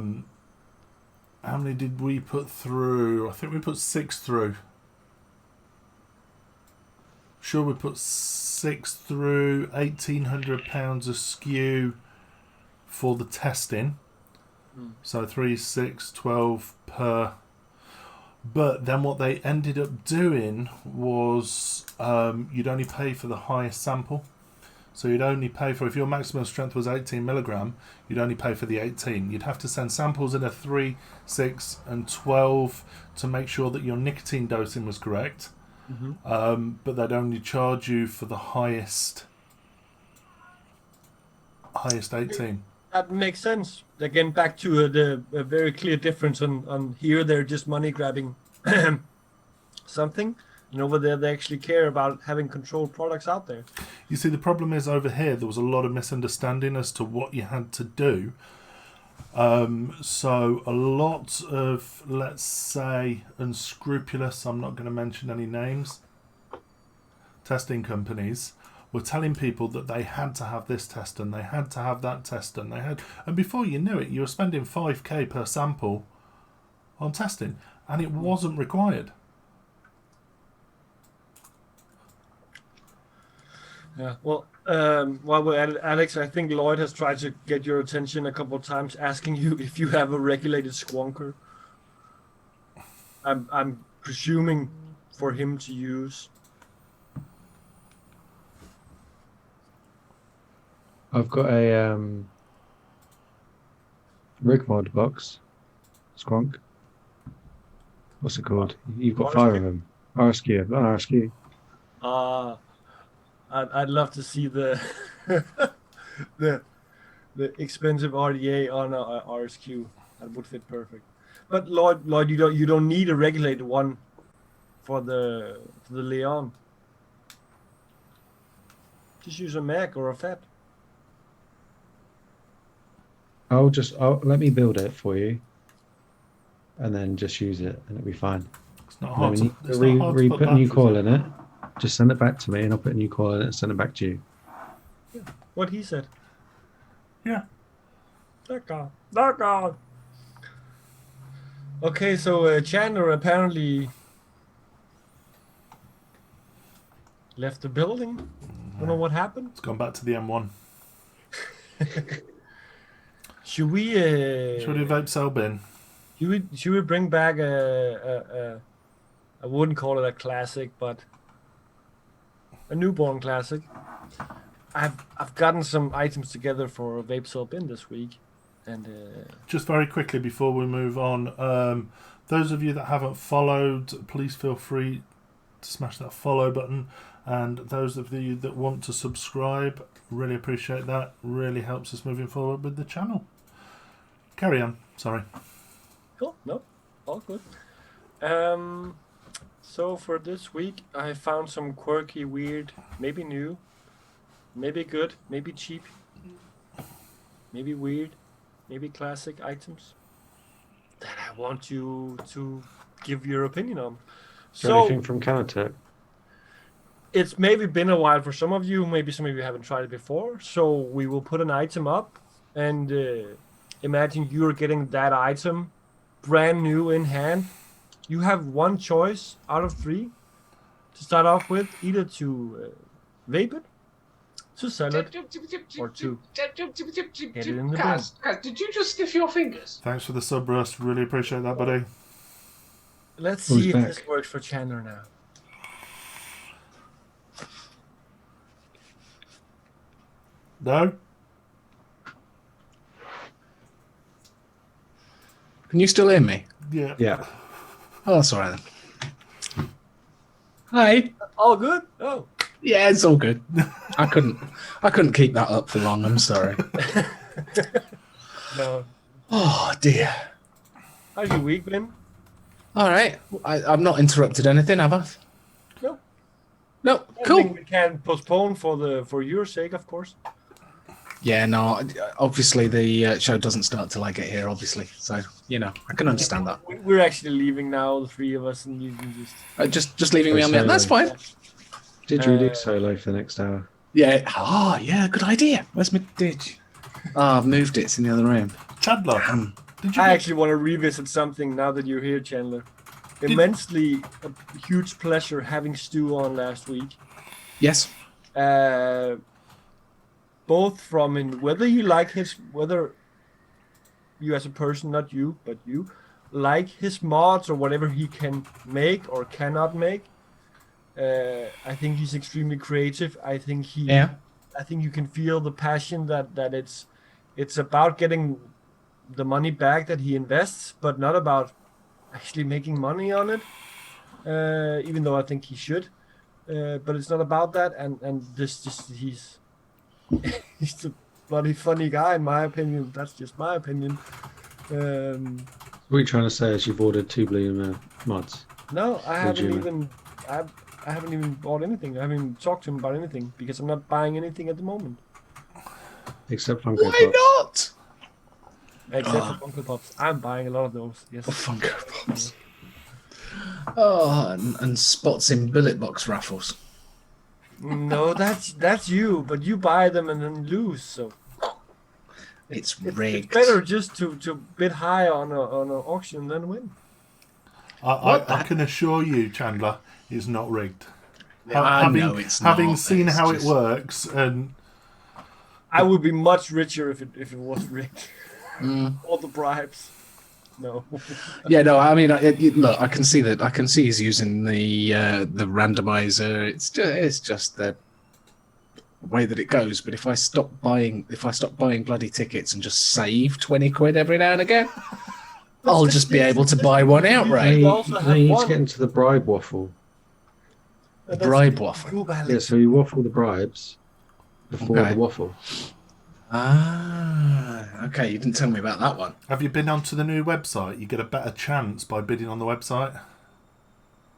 many did we put through? I think we put 6 through. Sure, we put 6 through, £1,800 a skew for the testing. So 3, 6, 12 per. But then what they ended up doing was you'd only pay for the highest sample. So you'd only pay for, if your maximum strength was 18 milligram, you'd only pay for the 18. You'd have to send samples in a 3, 6, and 12 to make sure that your nicotine dosing was correct. But they'd only charge you for the highest 18. That makes sense. Again, back to the very clear difference on here, they're just money grabbing something. And over there, they actually care about having controlled products out there. You see, the problem is over here, there was a lot of misunderstanding as to what you had to do. So a lot of, let's say, unscrupulous, I'm not going to mention any names, testing companies were telling people that they had to have this test and they had to have that test and and before you knew it, you were spending 5k per sample on testing, and it wasn't required. Yeah. Well, while we're at it, Alex, I think Lloyd has tried to get your attention a couple of times, asking you if you have a regulated squonker. I'm presuming for him to use. I've got a Rigmod box. Squonk. What's it called? You've got 5 of them. RSQ. I've got an RSQ. I'd love to see the the expensive RDA on a RSQ. That would fit perfect. But Lloyd, you don't need a regulated one for the Leon. Just use a Mac or a FAT. Let me build it for you, and then just use it, and it'll be fine. It's not hard to, put a new coil in it. Just send it back to me, and I'll put a new coil in it and send it back to you. Yeah. What he said. Yeah. D'accord. Okay, so Chandler apparently left the building. Don't know what happened. It's gone back to the M1. Should we do Vape Cell Bin? Should we bring back I wouldn't call it a classic, but a newborn classic. I've gotten some items together for Vape Cell Bin this week. And Just very quickly before we move on, those of you that haven't followed, please feel free to smash that follow button. And those of you that want to subscribe, really appreciate that. Really helps us moving forward with the channel. Carry on. Sorry. cool. No, all good. So for this week, I found some quirky, weird, maybe new, maybe good, maybe cheap, maybe weird, maybe classic items that I want you to give your opinion on. Is there anything from Canatech? It's maybe been a while for some of you. Maybe some of you haven't tried it before. So we will put an item up and imagine you're getting that item brand new in hand. You have one choice out of 3 to start off with, either to vape it, to sell it, or to get it in the bin. Guys, did you just sniff your fingers? Thanks for the sub, Rust. Really appreciate that, buddy. Let's Who's see if back? this works for Chandler now. No? Can you still hear me? Yeah. Yeah. Oh, that's all right then. Hi. All good? Oh. Yeah, it's all good. I couldn't keep that up for long. I'm sorry. No. Oh dear. How's your week been? All right. I've not interrupted anything, have I? No. No. I Cool. think we can postpone for your sake, of course. Yeah. No. Obviously, the show doesn't start till I get here. Obviously, so I can understand that. We're actually leaving now, the 3 of us, and you can just. Just leaving me on mute. That's fine. Did you do solo for the next hour? Yeah. Ah, yeah. Good idea. Where's my ditch? Oh, I've moved it. It's in the other room. Chandler, Damn. did you I get- actually want to revisit something now that you're here, Chandler. Immensely a huge pleasure having Stu on last week. Yes. Both from whether you as a person, not you, but you, like his mods or whatever he can make or cannot make. I think he's extremely creative. I think you can feel the passion that it's about getting the money back that he invests, but not about actually making money on it. Even though I think he should, but it's not about that. And he's he's a bloody funny guy in my opinion. That's just my opinion. What you're trying to say is you've ordered 2 Bloom mods. No, I Would you- haven't even bought anything. I haven't even talked to him about anything because I'm not buying anything at the moment. Except Funko Why Pops. not? Except for Funko Pops. I'm buying a lot of those. Yes. Funko Pops. Oh, and spots in billet box raffles. No, that's you, but you buy them and then lose. So It's it's rigged. better just to bid high on an auction than win. I can assure you, Chandler, it's not rigged. I having know it's having not, seen it's how just- it works, and I would be much richer if it was rigged. Mm. All the bribes. No. Yeah, no. I mean, look, I can see that. I can see he's using the randomizer. It's just the way that it goes. But if I stop buying bloody tickets and just save 20 quid every now and again, I'll just be able to buy one outright. You also have You need one. to get into the bribe waffle. That's Bribe waffle. too bad. Yeah, so you waffle the bribes before Okay. the waffle. Ah, okay. You didn't tell me about that one. have you been onto the new website? You get a better chance by bidding on the website.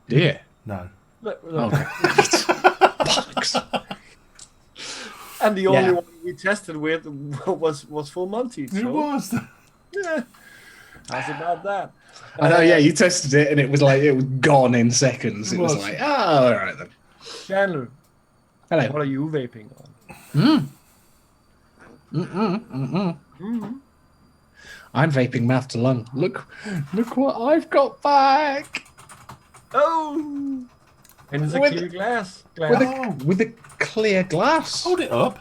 Yeah. No. Look, Oh, bollocks. and the only Yeah. one we tested with was full Monty. It So was. yeah, that's about that. I know. Yeah, you tested it and it was gone in seconds. It was Was. like, oh, all right then. Chandler, Hello. what are you vaping on? Mm. Mm-mm. Mm-hmm. I'm vaping mouth to lung. Look what I've got back. Oh, and it's a With- clear glass. With a clear glass. Hold it up.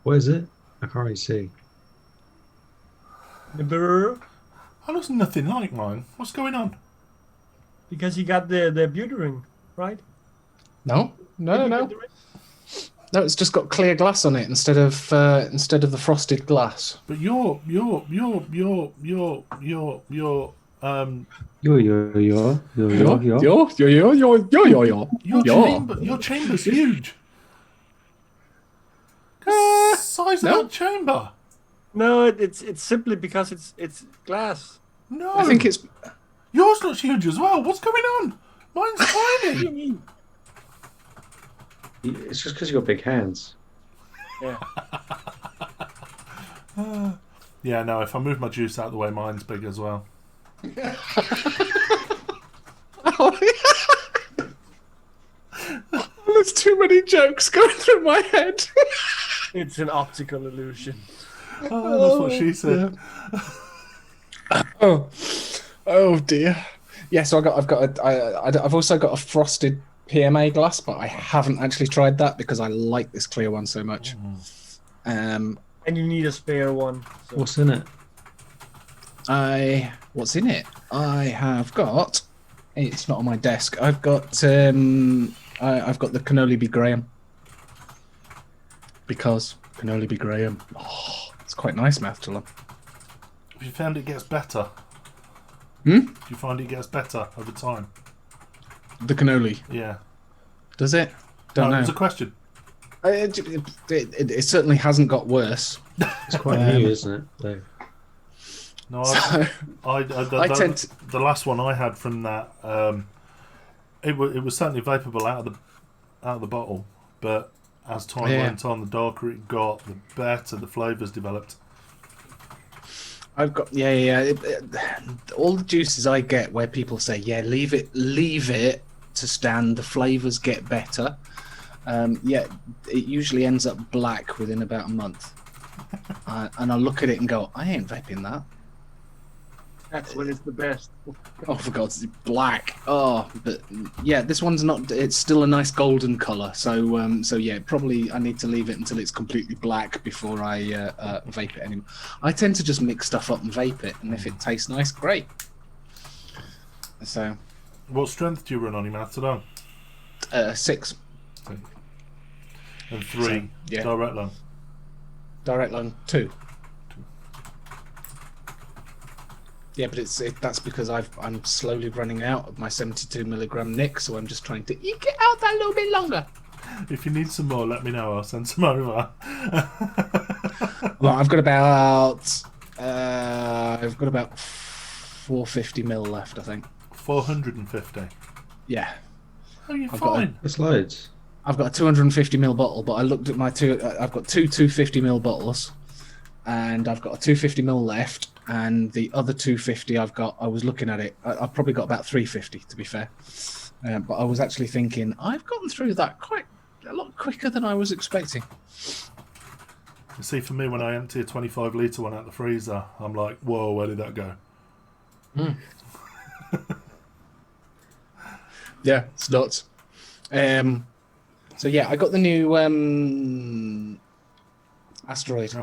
What is it? I can't really see. The mirror, That looks nothing like mine. What's going on? because he got the beauty ring, right? No. Did you get the ring? No, it's just got clear glass on it instead of the frosted glass. But your Yo, yo, yo, yo, yo, yo. your chamber's huge. Uh, Size of no. that chamber. No, it's simply because it's glass. No, I think it's yours looks huge as well. What's going on? Mine's What do you tiny. mean? It's just because you got big hands. Yeah. Yeah, no. If I move my juice out of the way, mine's big as well. There's too many jokes going through my head. It's an optical illusion. Oh, that's what she said. Oh dear. Yeah, so I've also got a frosted PMA glass, but I haven't actually tried that because I like this clear one so much. And you need a spare one. So. What's in it? What's in it? I have got. It's not on my desk. I've got the Cannoli B Graham. Because Cannoli B Graham. Oh, it's quite nice mouth to love. Have you found it gets better? Hmm? Do you find it gets better over time? The cannoli. Yeah. Does it? Don't No, know. it's a question. It certainly hasn't got worse. It's quite new, isn't it? Dave? No, So, the last one I had from that, it was certainly vapeable out of the bottle, but as time went on, the darker it got, the better the flavours developed. I've got all the juices I get where people say, leave it to stand, the flavours get better. It usually ends up black within about a month. And I look at it and go, I ain't vaping that. That's when it's the best. Oh, for God's sake, black. Oh, but yeah, this one's not. It's still a nice golden color. So yeah, probably I need to leave it until it's completely black before I vape it anymore. I tend to just mix stuff up and vape it, and if it tastes nice, great. So, What strength do you run on your mouth today? 6 And 3 yeah. direct lung. Direct lung 2. Yeah, but that's because I'm slowly running out of my 72 milligram nick, so I'm just trying to eke it out that little bit longer. If you need some more, let me know. I'll send some over. Well, I've got about 450 mil left, I think. 450. Yeah, Oh, you're I've got fine. It's loads. I've got a 250 mil bottle, but I looked at my two. I've got two 250 mil bottles, and I've got a 250 mil left, and the other 250 I was looking at it. I've probably got about 350 to be fair, but I was actually thinking I've gotten through that quite a lot quicker than I was expecting. You see, for me, when I empty a 25 litre one out the freezer, I'm like, whoa, where did that go? Yeah, it's nuts. So yeah, I got the new asteroid.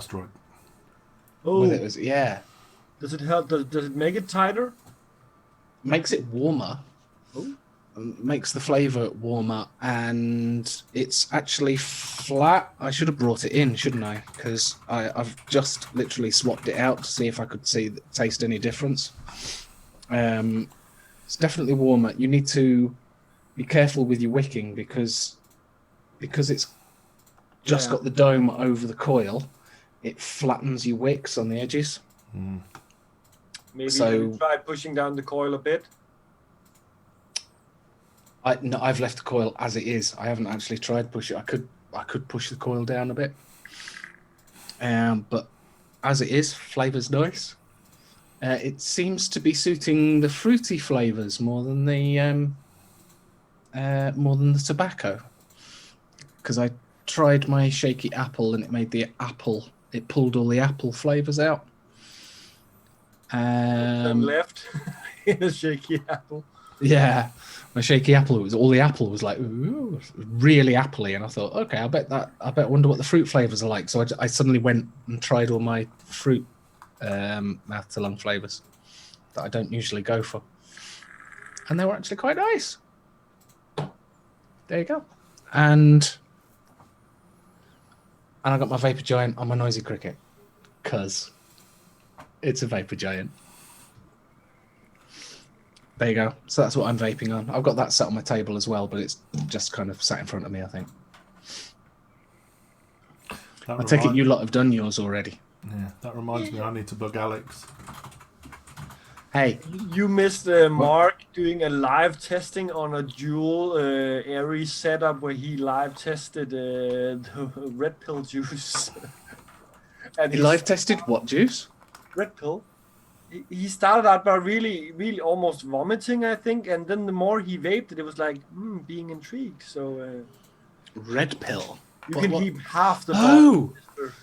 Oh, With it was, yeah, does it help? Does it make it tighter? makes it warmer. Oh. Makes the flavour warmer, and it's actually flat. I should have brought it in, shouldn't I? Because I've just literally swapped it out to see if I could taste any difference. It's definitely warmer. You need to be careful with your wicking because it's just got the dome over the coil. It flattens your wicks on the edges. Maybe So- you try pushing down the coil a bit. I've left the coil as it is. I haven't actually tried push it. I could push the coil down a bit, but as it is, flavour's nice. It seems to be suiting the fruity flavours more than the tobacco. Because I tried my shaky apple and it made the apple. It pulled all the apple flavours out. Left in a shaky apple. Yeah, my shaky apple was all the apple was like ooh, really appley, and I thought, okay, I wonder what the fruit flavors are like. So I suddenly went and tried all my fruit mouth to lung flavors that I don't usually go for, and they were actually quite nice. There you go. And and I got my Vapor Giant on my Noisy Cricket, because it's a Vapor Giant. There you go. So that's what I'm vaping on. I've got that set on my table as well, but it's just kind of sat in front of me, I think. I take it you lot have done yours already. Yeah, that reminds me, I need to bug Alex. Hey, You missed Mark doing a live testing on a dual Aries setup where he live tested the red pill juice. And you he's- live tested what juice? red pill. He started out by really almost vomiting, I think, and then the more he vaped it, was like being intrigued. So Red pill. you What- can what? keep half the Oh! bottle.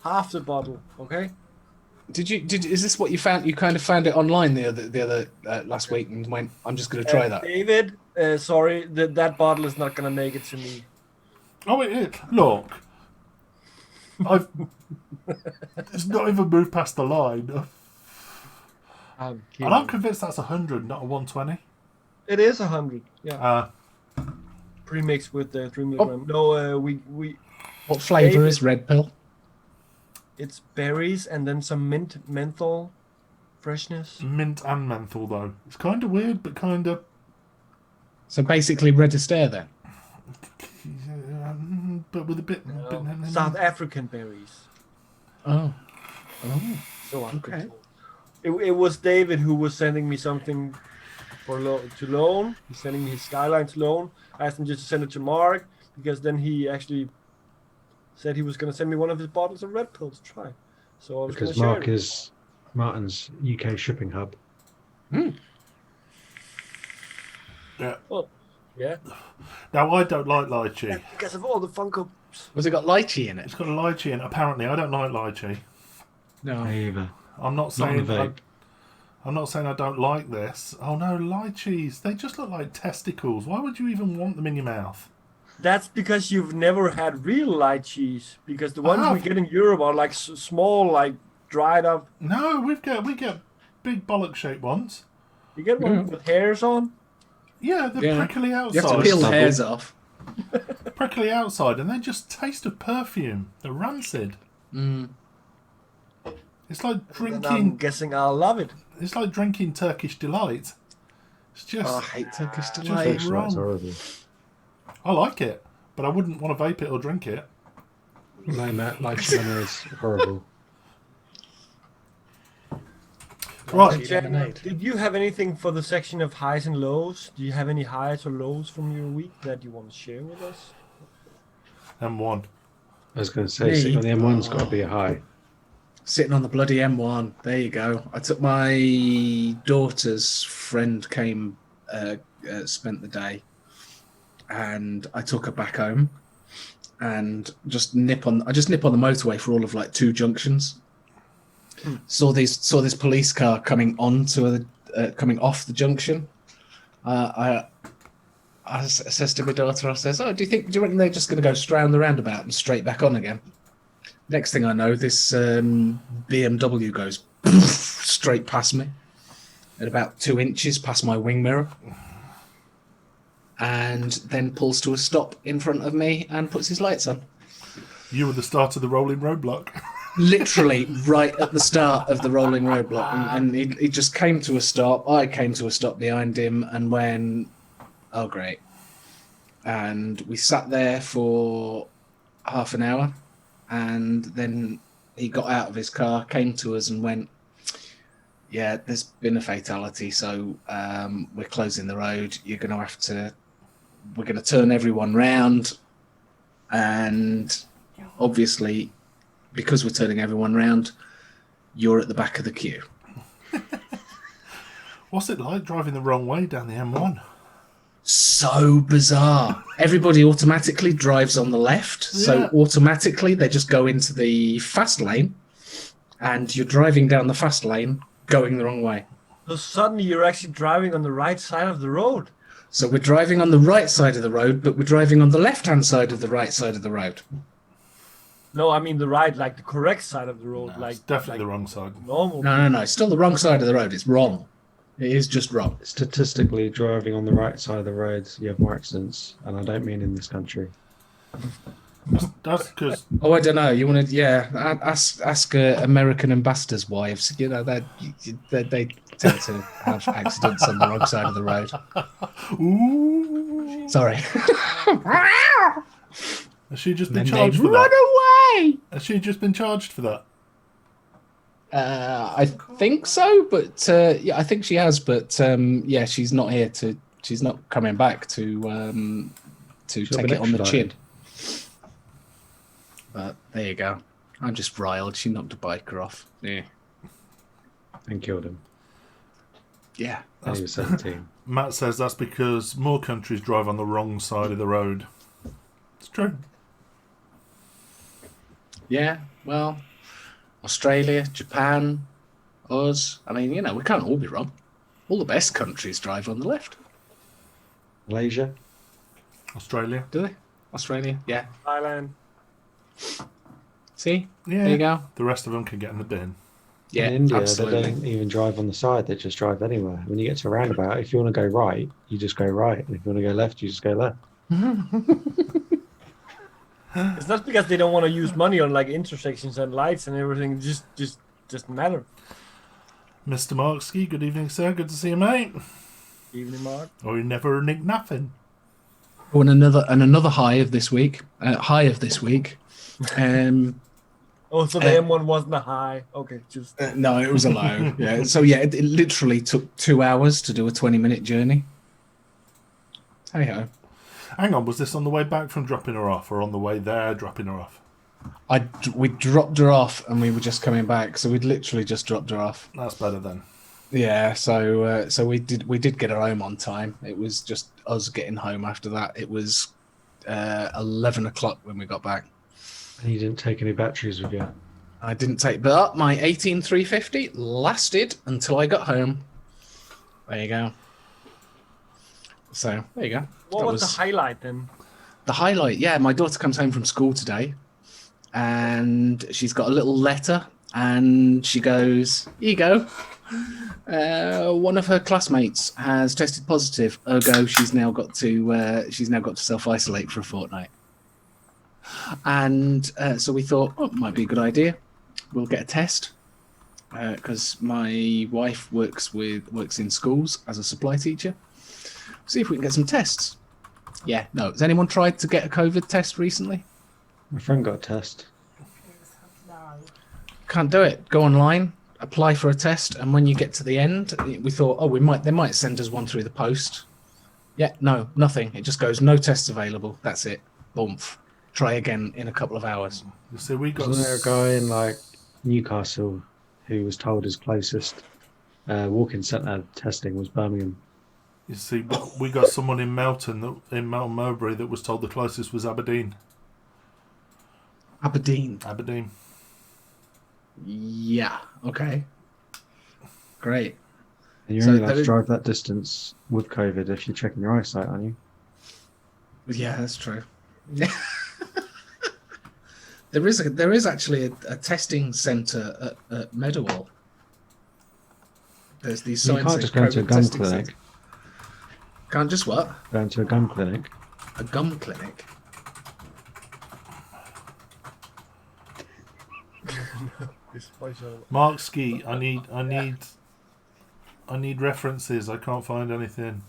Half the bottle, okay? Is this what you found? You kind of found it online the other last week and went, I'm just going to try that. David, sorry, that bottle is not gonna make it to me. Oh, it is. Look, it's not even moved past the line. I'm And I'm convinced that's 100, not a 120. It is 100, yeah. Uh, Pre-mixed with the 3 milligram. No, we What flavour David- is red pill? it's berries and then some menthol freshness. mint and menthol, though. It's kind of weird, but kind of... So basically Red Astaire then. but with a bit... South African berries. Oh. So I've been Okay. told. It was David who was sending me something to loan. He's sending me his Skyline to loan. I asked him just to send it to Mark because then he actually said he was going to send me one of his bottles of red pill to try. So I was going to Because share Mark it. is Martin's UK shipping hub. Yeah, Now, I don't like lychee. because of all the Funko. Was it got lychee in it? It's got a lychee in. Apparently, I don't like lychee. No. Me either. I'm not Not on saying... the vape. I'm not saying I don't like this. Oh no, lychees. They just look like testicles. Why would you even want them in your mouth? That's because you've never had real lychees. Because the ones we have. get in Europe are like small, like dried up. No, we get big bollock shaped ones. You get one with hairs on. Yeah, they're Yeah. prickly You have outside. to peel the Stubble. hairs off. Prickly outside, and they just taste of perfume. They're rancid. Mm. It's like And I'm drinking. guessing I'll love it. It's like drinking Turkish delight. It's just. Oh, I hate Turkish Just delight. like- Tastes wrong. like horrible. I like it, but I wouldn't want to vape it or drink it. No, Matt, like lemon is horrible. Right. Jen, lemonade. did you have anything for the section of highs and lows? Do you have any highs or lows from your week that you want to share with us? M1. I was going to say, Me? sitting on the M1's got to be a high. Sitting on the bloody M1. There you go. I took my daughter's friend came, spent the day, and I took her back home, and I just nip on the motorway for all of like 2 junctions. Saw this police car coming coming off the junction. I says to my daughter, I says, "Oh, do you reckon they're just going to go round the roundabout and straight back on again?" Next thing I know, this BMW goes straight past me at about 2 inches past my wing mirror, and then pulls to a stop in front of me and puts his lights on. You were the start of the rolling roadblock. Literally right at the start of the rolling roadblock, and he just came to a stop. I came to a stop behind him and went, "Oh, great." And we sat there for half an hour, and then he got out of his car, came to us and went, "Yeah, there's been a fatality, so we're closing the road. We're going to turn everyone round, and obviously, because we're turning everyone round, you're at the back of the queue." What's it like driving the wrong way down the M1? So bizarre. Everybody automatically drives on the left, so Yeah. automatically they just go into the fast lane, and you're driving down the fast lane going the wrong way. So suddenly you're actually driving on the right side of the road. So we're driving on the right side of the road, but we're driving on the left-hand side of the right side of the road. No, I mean the right, like the correct side of the road, No, like it's definitely like the wrong side. normal. No. It's still the wrong side of the road. It's wrong. It is just wrong. Statistically, driving on the right side of the road, you have more accidents, and I don't mean in this country. That's because Oh, I don't know. You want to, yeah? Ask American ambassadors' wives. You know they tend to have accidents on the wrong side of the road. ooh, Sorry. has she just been Then they charged for run that? away. Has she just been charged for that? I think so, but yeah, I think she has. But yeah, she's not here to. She's not coming back to She'll take be it on the chin. extradited. But there you go. I'm just riled. She knocked a biker off. Yeah. And killed him. Yeah. And he was 17. Matt says that's because more countries drive on the wrong side of the road. It's true. Yeah. Well, Australia, Japan, us. I mean, you know, we can't all be wrong. All the best countries drive on the left. Malaysia. Australia. Do they? Australia? Yeah. Thailand. See? Yeah. There you go. The rest of them can get in the bin. Yeah, In India, absolutely. they don't even drive on the side. They just drive anywhere. When you get to a roundabout, if you want to go right, you just go right. And if you want to go left, you just go left. It's not because they don't want to use money on like intersections and lights and everything. It just doesn't matter. Mr. Marksky, good evening, sir. Good to see you, mate. Evening, Mark. Or you never nick nothing. Oh, and another high of this week. Oh, so the M1 wasn't a high. Okay, just No, it was a low. Yeah. So yeah, it literally took 2 hours to do a 20-minute journey. Hey ho. Hang on, was this on the way back from dropping her off or on the way there dropping her off? We dropped her off and we were just coming back, so we'd literally just dropped her off. That's better then. Yeah, so we did get her home on time. It was just us getting home after that. It was 11 o'clock when we got back. And you didn't take any batteries with you. I didn't take, but my 18350 lasted until I got home. There you go. So there you go. what That was the highlight then? The highlight? Yeah, my daughter comes home from school today, and she's got a little letter, and she goes, "Here you go. One of her classmates has tested positive. Ergo, she's now got to self-isolate for a fortnight." And so we thought, oh, it might be a good idea. We'll get a test because my wife works in schools as a supply teacher. See if we can get some tests. Yeah, no. Has anyone tried to get a COVID test recently? My friend got a test. No. Can't do it. Go online, apply for a test, and when you get to the end, we thought, oh, they might send us one through the post. Yeah, no, nothing. It just goes, no tests available. That's it. Boom. Try again in a couple of hours. You see, we got Wasn't there a guy in like Newcastle who was told his closest walk-in centre testing was Birmingham? You see, we got someone in Melton Mowbray that was told the closest was Aberdeen. Aberdeen. Yeah. Okay. Great. And you're So only allowed there to is- drive that distance with COVID if you're checking your eyesight, aren't you? Yeah, that's true. There is actually a testing centre at Meadowall. There's these You signs. can't saying just go to a COVID gum testing clinic. centre. Can't just what? Go into a gum clinic. A gum clinic. Mark Ski, I need references. I can't find anything.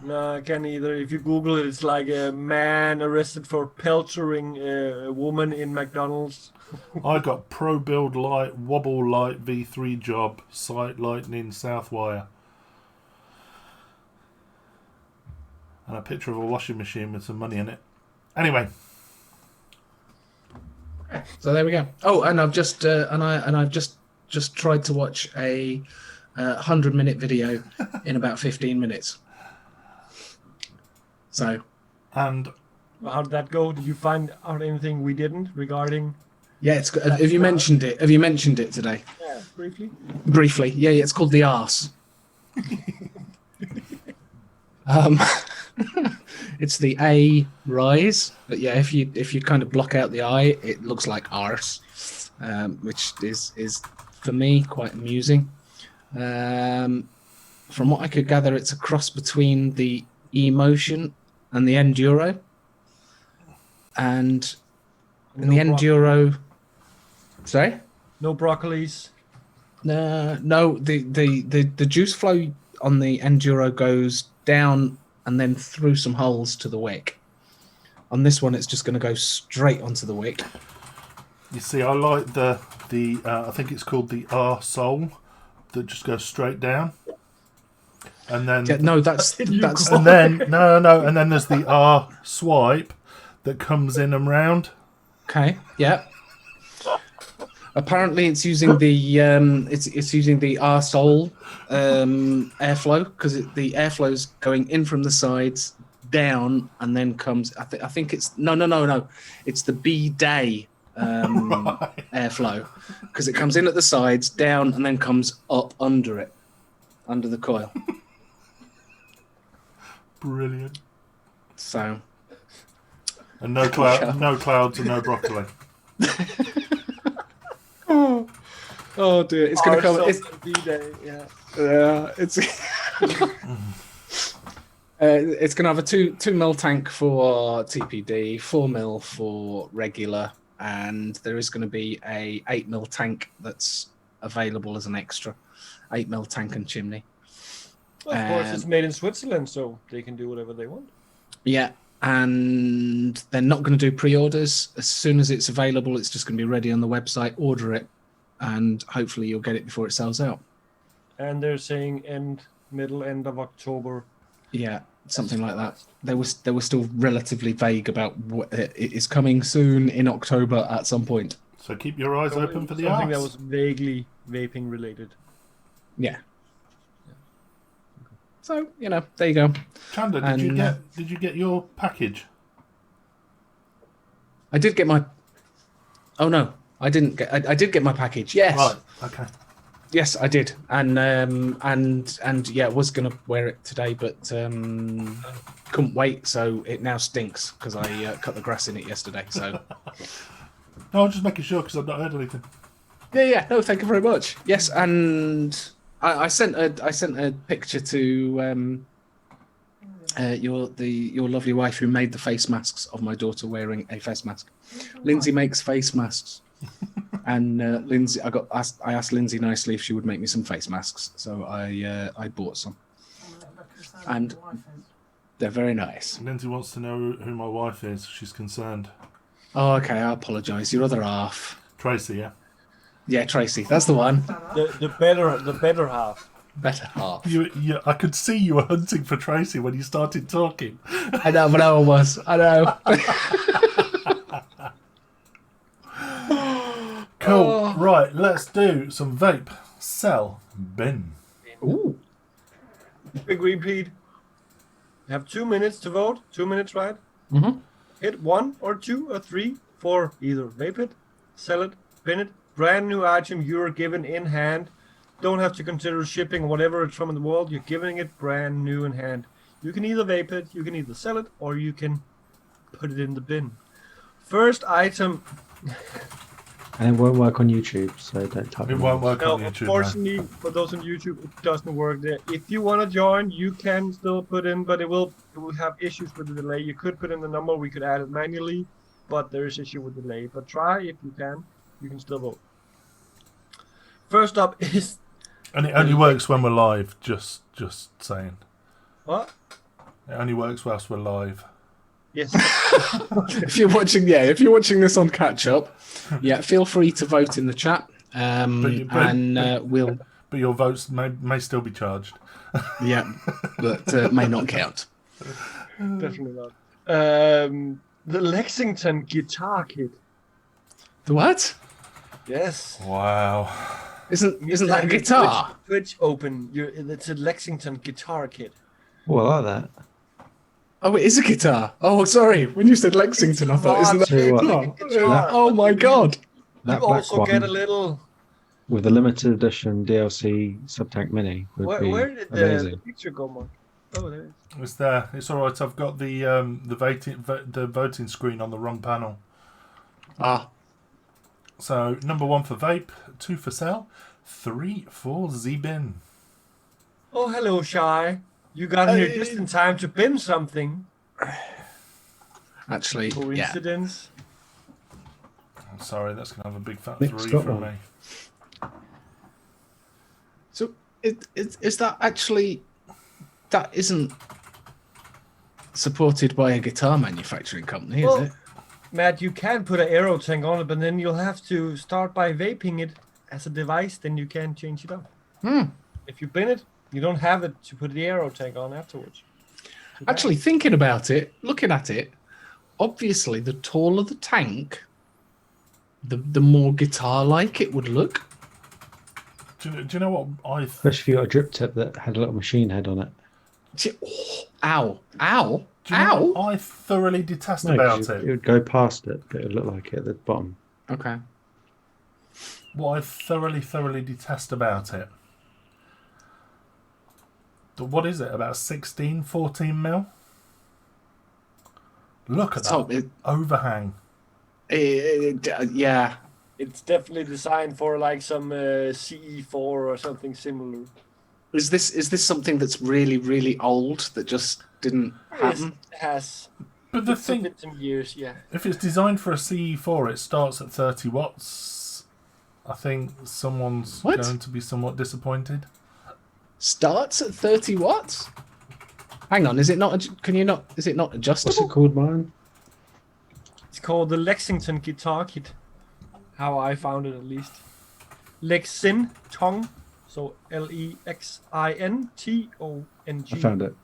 No, I can't either. If you Google it, it's like a man arrested for peltering a woman in McDonald's. I got Pro Build Light Wobble Light V3 job site Lightning Southwire, and a picture of a washing machine with some money in it. Anyway, So there we go. Oh, and I've just I've just tried to watch a 100-minute video in about 15 minutes. So and How did that go? Did you find out anything we didn't regarding? yeah, it's good. Have you mentioned it? Have you mentioned it today? Yeah, briefly. Briefly, yeah, it's called the arse. um, it's the A rise, but yeah, if you kind of block out the I, it looks like arse, which is for me quite amusing. From what I could gather, it's a cross between the emotion and the enduro, and in the Enduro. Sorry. No broccolis. No. The juice flow on the Enduro goes down and then through some holes to the wick. On this one, it's just going to go straight onto the wick. You see, I like the I think it's called the R sole that just goes straight down, and then that's and then no, and then there's the R swipe that comes in and round. Okay. Yeah. Apparently, it's using the it's using the R sole airflow because the airflow is going in from the sides down and then comes. I think it's no. It's the B day airflow because it comes in at the sides, down, and then comes up under it, under the coil. Brilliant. So. And no clouds and no broccoli. Oh dear! It's going to come. It's D-Day, yeah. It's it's going to have a 2 mil tank for TPD, 4 mil for regular, and there is going to be a 8 mil tank that's available as an extra, 8 mil tank and chimney. Well, of course, it's made in Switzerland, so they can do whatever they want. Yeah, and they're not going to do pre-orders. As soon as it's available, it's just going to be ready on the website. Order it, and hopefully you'll get it before it sells out. And they're saying middle end of October. Yeah, something like that. They were still relatively vague about what it is coming soon in October at some point. So keep your eyes open for the something arse. that was vaguely vaping related. Yeah. So there you go. Chanda, did you get your package? I did get my. Oh no, I didn't get. I did get my package. Yes. Right. Okay. Yes, I did, and yeah, I was gonna wear it today, but couldn't wait, so it now stinks because I cut the grass in it yesterday. So. No, I'm just making sure because I've not heard anything. Yeah. No, thank you very much. Yes, and I sent a picture to your lovely wife who made the face masks of my daughter wearing a face mask. Lindsay makes face masks. And Lindsay, I asked Lindsay nicely if she would make me some face masks, so I bought some, and they're very nice. Lindsay wants to know who my wife is. She's concerned. Oh, okay. I apologise. Your other half, Tracy, yeah. Yeah, Tracy. That's the one. The better half. Better half. I could see you were hunting for Tracy when you started talking. I know, but no one was. I know. Cool. Right, let's do some vape, sell, bin. Ooh. Big repeat. You have 2 minutes to vote. 2 minutes, right? Mm-hmm. Hit 1 or 2 or 3 for either vape it, sell it, bin it. Brand new item you're given in hand. Don't have to consider shipping whatever it's from in the world. You're giving it brand new in hand. You can either vape it, you can either sell it, or you can put it in the bin. First item. And it won't work on YouTube, so don't type It won't work No, on YouTube. unfortunately, for those on YouTube, it doesn't work there. If you want to join, you can still put in, but it will have issues with the delay. You could put in the number, we could add it manually, but there is issue with delay. But try if you can still vote. First up is... And it only works when we're live, just saying. What? It only works whilst we're live. Yes. If you're watching this on catch up, yeah, feel free to vote in the chat. We'll. But your votes may still be charged. Yeah, but may not count. Definitely not. The Lexington guitar kit. The what? Yes. Wow. Isn't that a guitar? Twitch open. It's a Lexington guitar kit. Oh, I like that. Oh, it is a guitar. Oh, sorry. When you said Lexington, I thought, isn't that Tell you a what, guitar? Oh my god. That You black also one get a little. with the limited edition DLC Subtank Mini would Where be did the amazing. picture go, Mark? Oh, there it is. It's there. It's all right. I've got the voting screen on the wrong panel. Ah, So number 1 for vape, 2 for sell, 3 for Zbin. Oh, hello, Shy. You got here just in time to bin something. actually, yeah. Coincidence? Sorry, that's going to have a big fat Nick's 3 got from one. me. So is that actually that isn't supported by a guitar manufacturing company, Well, is it? Matt, you can put an aero tank on it, but then you'll have to start by vaping it as a device. Then you can change it up. If you bin it, you don't have it to put the aero tank on afterwards. Too bad. Actually, thinking about it, looking at it, obviously the taller the tank, the more guitar-like it would look. Do you know what I... Especially if you got a drip tip that had a little machine head on it. Oh, ow! Ow! Do you know Ow! what I thoroughly detest No, 'cause about it it? would go past it, but it would look like it at the bottom. Okay. What I thoroughly detest about it. What is it? About 16, 14 mil? Look at So that overhang. yeah. It's definitely designed for like some CE4 or something similar. Is this something that's really old that just didn't happen? It has. But the It's thing, been some years, yeah. if it's designed for a CE4, it starts at 30 watts. I think someone's What? going to be somewhat disappointed. Starts at 30 watts? Hang on, is it not? Can you not? Is it not What's adjustable? it called, mine? It's called the Lexington Guitar Kit. How I found it, at least. Lexin Tong. So Lexintong. I found it.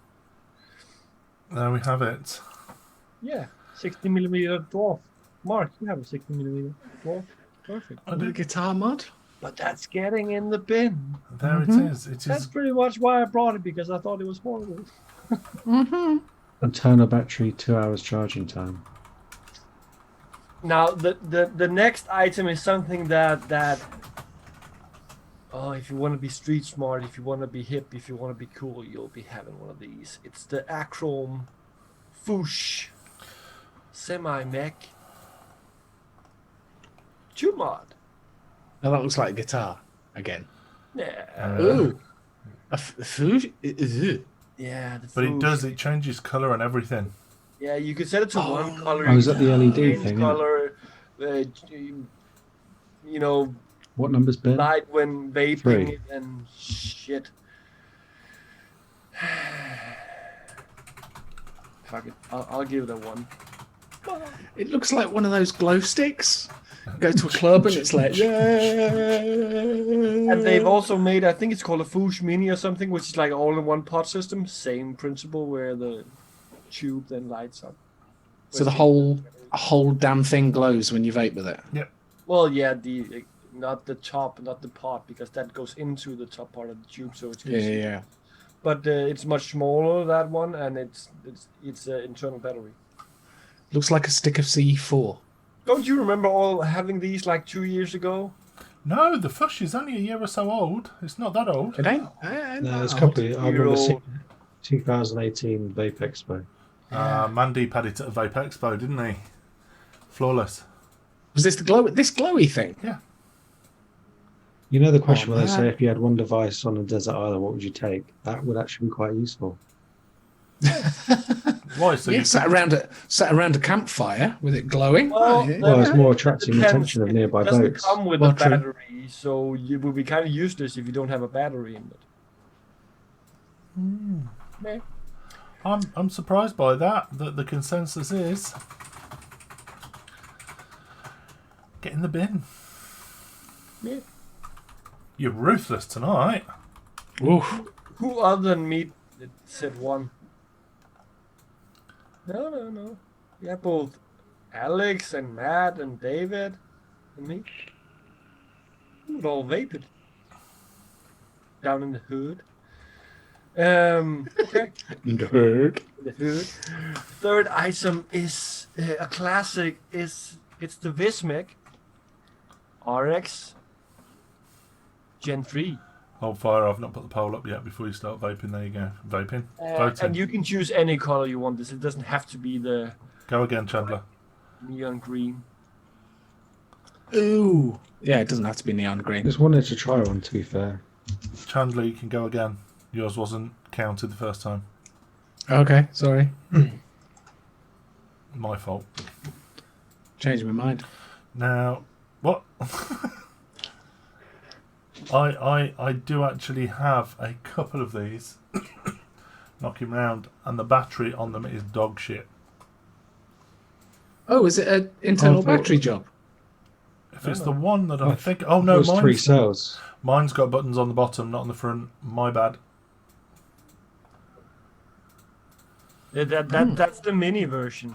There we have it. Yeah, 60mm dwarf. Mark, you have a 60mm dwarf. Perfect. I The do. guitar mod? But that's getting in the bin. There it is. It That's is. pretty much why I brought it, because I thought it was horrible. Internal battery, 2 hours charging time. Now, the next item is something that oh, if you want to be street smart, if you want to be hip, if you want to be cool, you'll be having one of these. It's the Achrome Foosh Semi-Mech Tube Mod. Oh, that looks like a guitar again. Yeah. Ooh. A food? Yeah, the But it Foosh. does. It changes colour and everything. Yeah, you could set it to one color. Oh, you is that could the LED change thing, yeah? color, you know, What number's bin? light when vaping 3. and shit. Fuck it. I'll give it a 1. It looks like one of those glow sticks. You go to a club and it's like, yeah. And they've also made, I think it's called a Foosh Mini or something, which is like all-in-one pod system. Same principle where the tube then lights up. So the whole damn thing glows when you vape with it. Well, yeah, not the top, not the pot, because that goes into the top part of the tube, so it's Yeah. But it's much smaller, that one, and it's an internal battery. Looks like a stick of C4. Don't you remember all having these like 2 years ago? No, the Fush is only a year or so old. It's not that old. It ain't. No, it's a couple of, I remember seeing Year-old. 2018 Vape Expo. Mandeep had it at a Vape Expo, didn't he? Flawless. Was this this glowy thing? Yeah. You know the question where they man. say if you had one device on a desert island, what would you take? That would actually be quite useful. Why? So Yeah, you sat around a campfire with it glowing. Well, Oh, yeah. Well, it's more attracting the Depends. attention of nearby It doesn't boats. come with Well, a true. battery, so it would be kind of useless if you don't have a battery in it. Yeah. I'm surprised by that the consensus is get in the bin. Yeah. You're ruthless tonight. Oof. Who other than me said 1? No. Yeah, both Alex and Matt and David and me. We would all vape it. Down in the hood. Okay. The hood. The hood. Third item is a classic. It's the Vismec RX Gen 3. Hold fire, I've not put the poll up yet before you start vaping. There you go. Vaping. Voting. And you can choose any color you want. It doesn't have to be the Go again, Chandler. neon green. Ooh. Yeah, it doesn't have to be neon green. Just wanted to try one, to be fair. Chandler, you can go again. Yours wasn't counted the first time. Okay, sorry. My fault. Changed my mind. Now, what? I do actually have a couple of these knocking round, and the battery on them is dog shit. Oh, is it an internal thought- battery job? If it's the one that I Oh, think, oh It no, was 3 cells. mine's got buttons on the bottom, not on the front. My bad. Yeah, that's the mini version.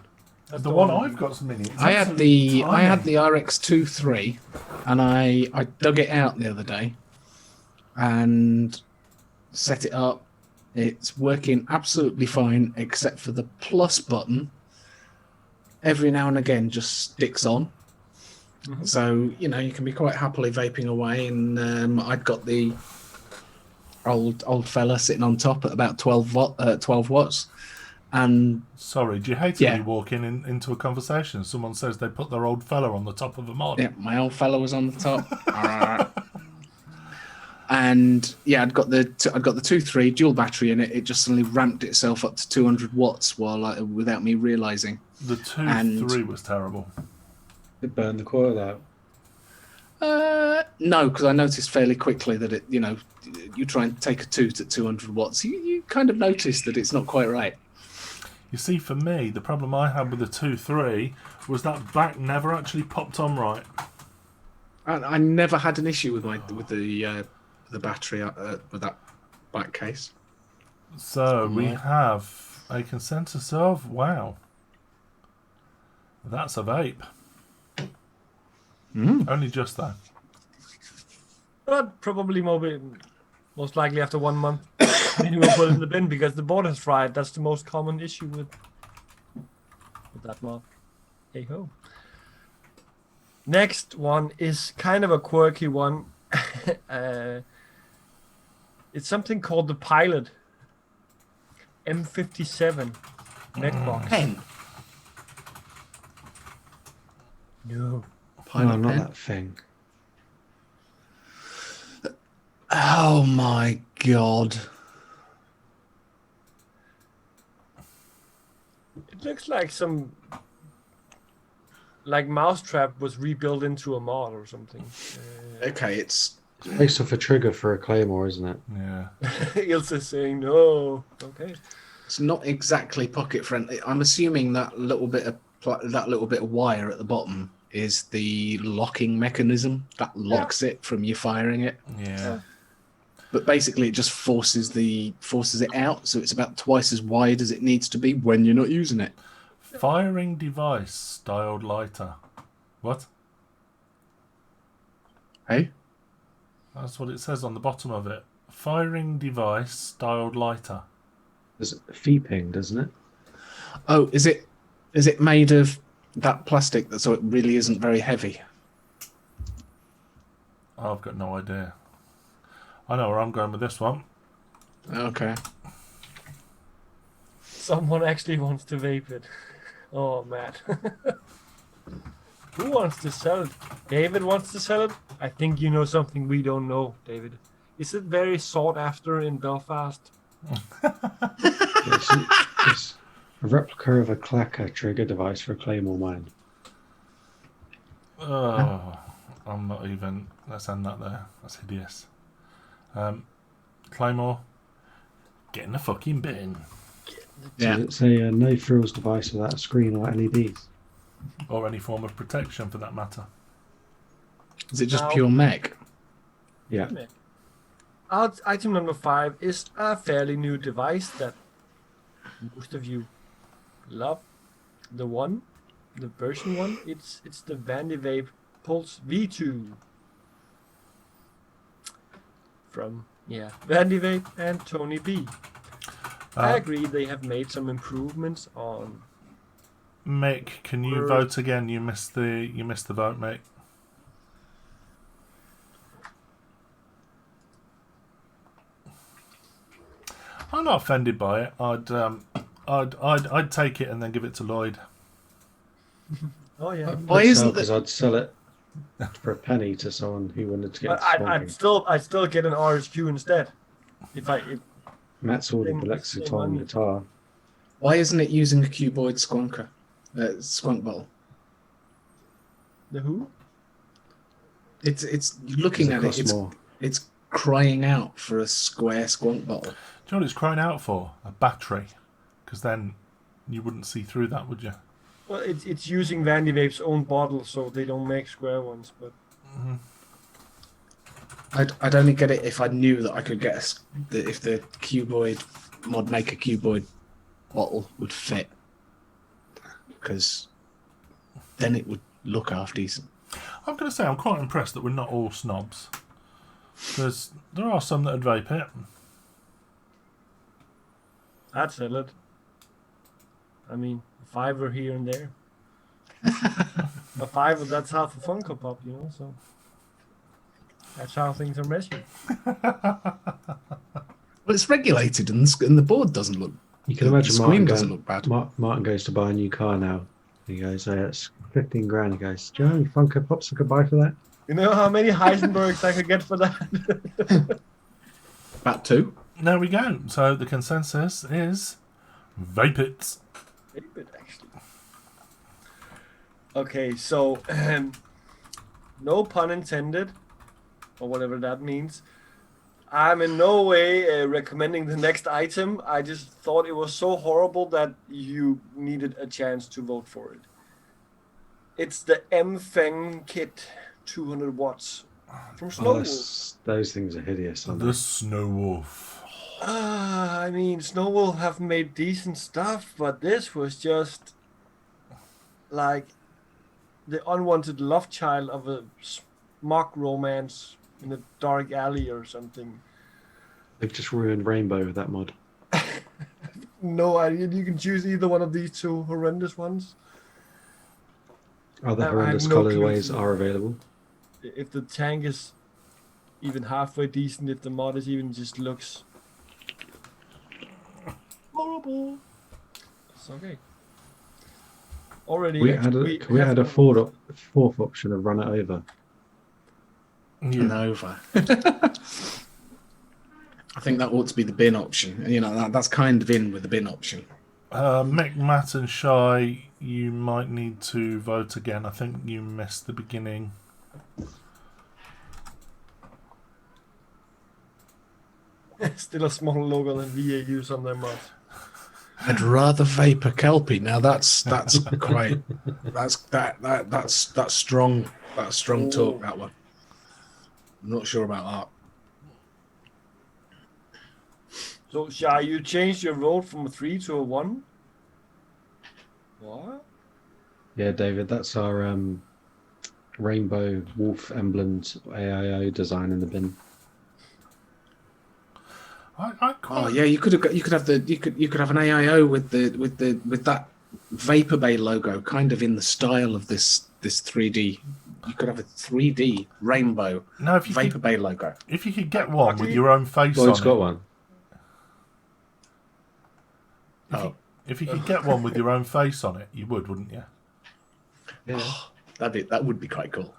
That's The one I've got's mini. It's I had absolutely I had tiny. the RX-23, and I dug it out the other day, and set it up. It's working absolutely fine, except for the plus button. Every now and again, just sticks on. Mhm. So you can be quite happily vaping away, and I'd got the old fella sitting on top at about 12 watts, and Sorry, do you hate it Yeah. when you walk into a conversation? Someone says they put their old fella on the top of a mod. yeah, my old fella was on the top. And yeah, I'd got the 2.3 dual battery in it. It just suddenly ramped itself up to 200 watts without me realizing. The 2.3 was terrible. It burned the coil out. No, because I noticed fairly quickly that you try and take a toot at 200 watts, you kind of notice that it's not quite right. You see, for me, the problem I had with the 2.3 was that back never actually popped on right. I never had an issue with the battery with that back case. So we Yeah. have a consensus of, wow, that's a vape. Only just though. But probably most likely after 1 month, then you will put it in the bin because the board has fried. That's the most common issue with that mod. Hey ho. Next one is kind of a quirky one. It's something called the Pilot M57 Netbox. Pen. No. Pilot no, not pen. that thing. Oh my god. It looks like some mousetrap was rebuilt into a mod or something. Okay, it's Based off a trigger for a claymore, isn't it? Yeah. Ilse's saying no. Okay. not exactly pocket friendly. I'm assuming that little bit of wire at the bottom is the locking mechanism that locks it from you firing it. Yeah. But basically, it just forces it out, so it's about twice as wide as it needs to be when you're not using it. Firing device styled lighter. What? Hey, That's what it says on the bottom of it. Firing device styled lighter. There's Feeping, doesn't it? oh, is it made of that plastic so it really isn't very heavy? I've got no idea. I know where I'm going with this one. Okay. Someone actually wants to vape it. Oh, man. Who wants to sell it? David wants to sell it? I think you know something we don't know, David. Is it very sought after in Belfast? It's a replica of a clacker trigger device for a claymore mine. Oh, I'm not even. Let's end that there. That's hideous. Claymore, get in the fucking bin. Yeah. So it's a no frills device without a screen or LEDs. Or any form of protection for that matter. Is it just Now- pure mech? Yeah. Item number 5 is a fairly new device that most of you love. The version 1. It's the Vape Pulse V2 from Vape and Tony B. I agree they have made some improvements on. Mick, can you vote again? You missed the vote, Mick. I'm not offended by it. I'd take it and then give it to Lloyd. Oh yeah. Why isn't Because I'd sell it for a penny to someone who wanted to get But swanking. I'd still get an RSQ instead. If Matt's ordered the Same Lexicon money. guitar. Why isn't it using a cuboid skunk bottle? The who? It's looking Does it at it. cost It's more? it's crying out for a square squonk bottle. Do you know what it's crying out for? A battery. Because then you wouldn't see through that, would you? Well, it's using Vandy Vape's own bottle, so they don't make square ones. But I'd only get it if I knew that I could get if the cuboid mod maker cuboid bottle would fit, because then it would look half decent. I'm going to say I'm quite impressed that we're not all snobs. Because there are some that would vape it. I'd sell it. I mean, a $5 here and there. A $5, that's half a Funko Pop, you know. So that's how things are measured. Well, it's regulated, and the board doesn't look. You can the imagine screen Martin doesn't going, look bad. Martin goes to buy a new car now. He goes, "Hey, it's 15 grand." He goes, "Do you know how many Funko Pops I could buy for that?" You know how many Heisenbergs I could get for that? About 2. There we go. So the consensus is vape it. Very good, actually. Okay, so no pun intended, or whatever that means. I'm in no way recommending the next item. I just thought it was so horrible that you needed a chance to vote for it. It's the M-Feng kit, 200 watts from Oh, Snowwolf. those things are hideous, aren't The they? Snow Wolf. I mean, Snowwolf have made decent stuff, but this was just like the unwanted love child of a mock romance in a dark alley or something. They've just ruined Rainbow with that mod. No idea. You can choose either one of these two horrendous ones. Other I have horrendous no clue. colorways are available. If the tank is even halfway decent, if the mod is even just looks horrible, it's okay. Already, We add a fourth option of run it over. Yeah. Nova. I think that ought to be the bin option. You know, that's kind of in with the bin option. Mick, Matt, and Shy, you might need to vote again. I think you missed the beginning. Still a small logo than VAUs on their mods. I'd rather vape a Kelpie. Now that's quite that's strong. That's strong talk. That one. I'm not sure about that. So, Shai, you changed your vote from a 3 to a 1? What? Yeah, David, that's our rainbow wolf emblems AIO design in the bin. I Oh yeah, you could have an AIO with that Vapor Bay logo, kind of in the style of this 3D. You could have a 3D rainbow No, if you Vapor could, Bay logo. if you could get one with your own face Lloyd's on got it. one. If you could get one with your own face on it, you would, wouldn't you? Yeah. That would be quite cool.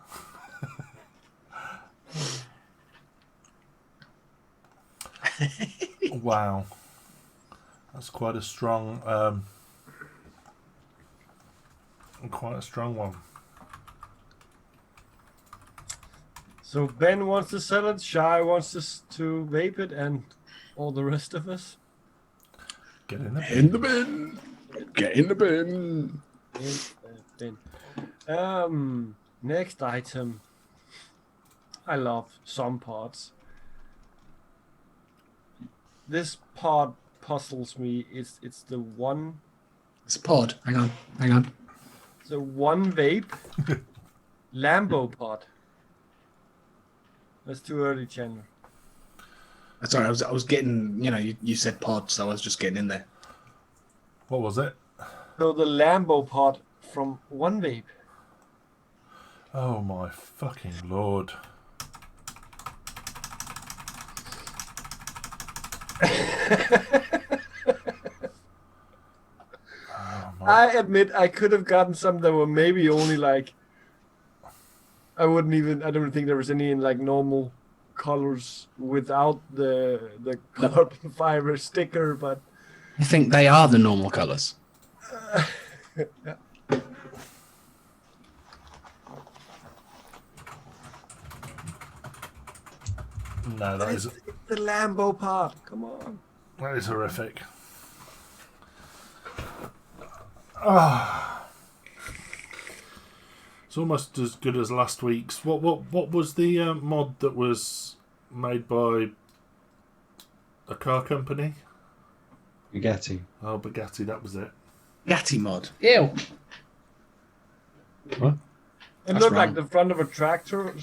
Wow, that's quite a strong one. So, Ben wants to sell it, Shai wants us to vape it, and all the rest of us? Get in there. In the bin. Get in the bin. In the bin. Next item. I love some parts. This part puzzles me. It's the one. It's a pod. Hang on. The one vape Lambo pod. That's too early, Chandler. Sorry, I was getting. You know, you said pod, so I was just getting in there. What was it? So the Lambo pod from one vape. Oh my fucking lord! I admit I could have gotten some that were maybe only like. I don't think there was any in like normal colors without the carbon fiber sticker, but I think they are the normal colours. No, that is It's the Lambo part. Come on. horrific. Ah, it's almost as good as last week's. What was the mod that was made by a car company? Bugatti. Oh, Bugatti, that was it. Yati mod. Ew. What? It That's looked like wrong. the front of a tractor or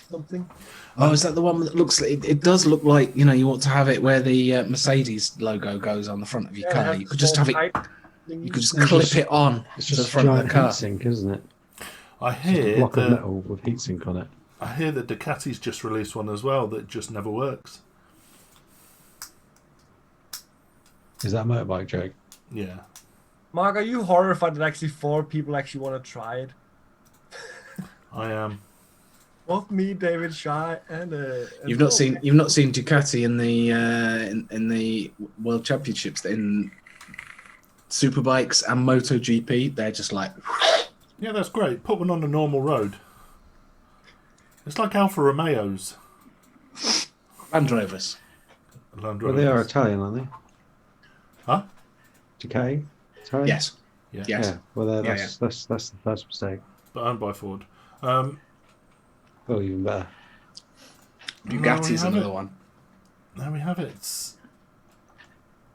something. Oh, is that the one that looks like it does look like, you want to have it where the Mercedes logo goes on the front of your Yeah, it car. has You the could just small have it, pipe you thingy. could just It's clip just- it on It's to the just a front of the giant car. heatsink, isn't it? I It's just a hear block of that metal with heatsink on it. I hear that Ducati's just released one as well that just never works. Is that a motorbike joke? Yeah. Mark, are you horrified that actually 4 people actually want to try it? I am. Both me, David, Shy, and You've not seen Ducati in the in the World Championships in Superbikes and MotoGP. They're just like Yeah, that's great. Put one on a normal road. It's like Alfa Romeos. Land Rovers. Land Well, they are Rovers. Italian, aren't they? Huh? Ducati? Italian? Yes. Yeah. Yes. Yeah. Well, Yeah, that's the first mistake. But owned by Ford. Well, even better. Bugatti's have another it. one. There we have it. It's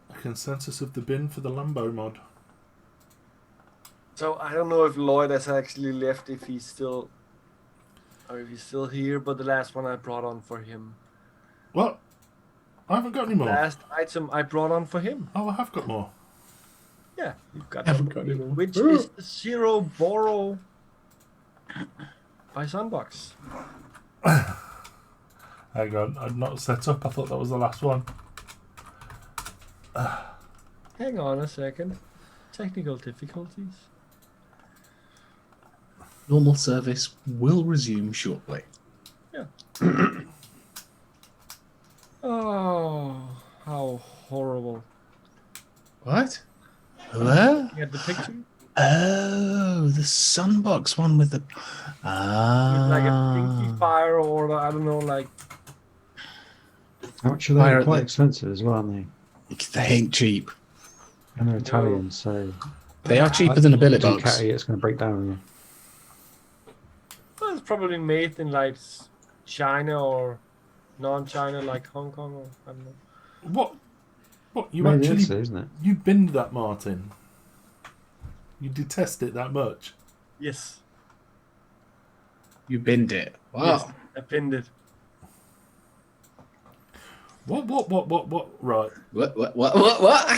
a consensus of the bin for the Lambo mod. So I don't know if Lloyd has actually left, if he's still here, but the last one I brought on for him. What? I haven't got any more. Last item I brought on for him. Oh, I have got more. Yeah, you've got Haven't that. got any more. Which is the Zero Borrow by Sunbox. Hang on, I'm not set up. I thought that was the last one. Hang on a second. Technical difficulties. Normal service will resume shortly. Oh, how horrible. What? Hello? You had the picture? Oh, the Sunbox one with the. With like a pinky fire or I don't know, like How much are Why they? are Quite they- expensive as well, aren't they? They ain't cheap. And they're Italian, so They are cheaper than a billet box. Ducati, it's going to break down on you. well, it's probably made in like China or non-China, like Hong Kong or I don't know. What? You Made in actually Italy, isn't it? you binned that, Martin? You detest it that much? Yes, You binned it. Wow. yes, I pinned it. What? Right. What?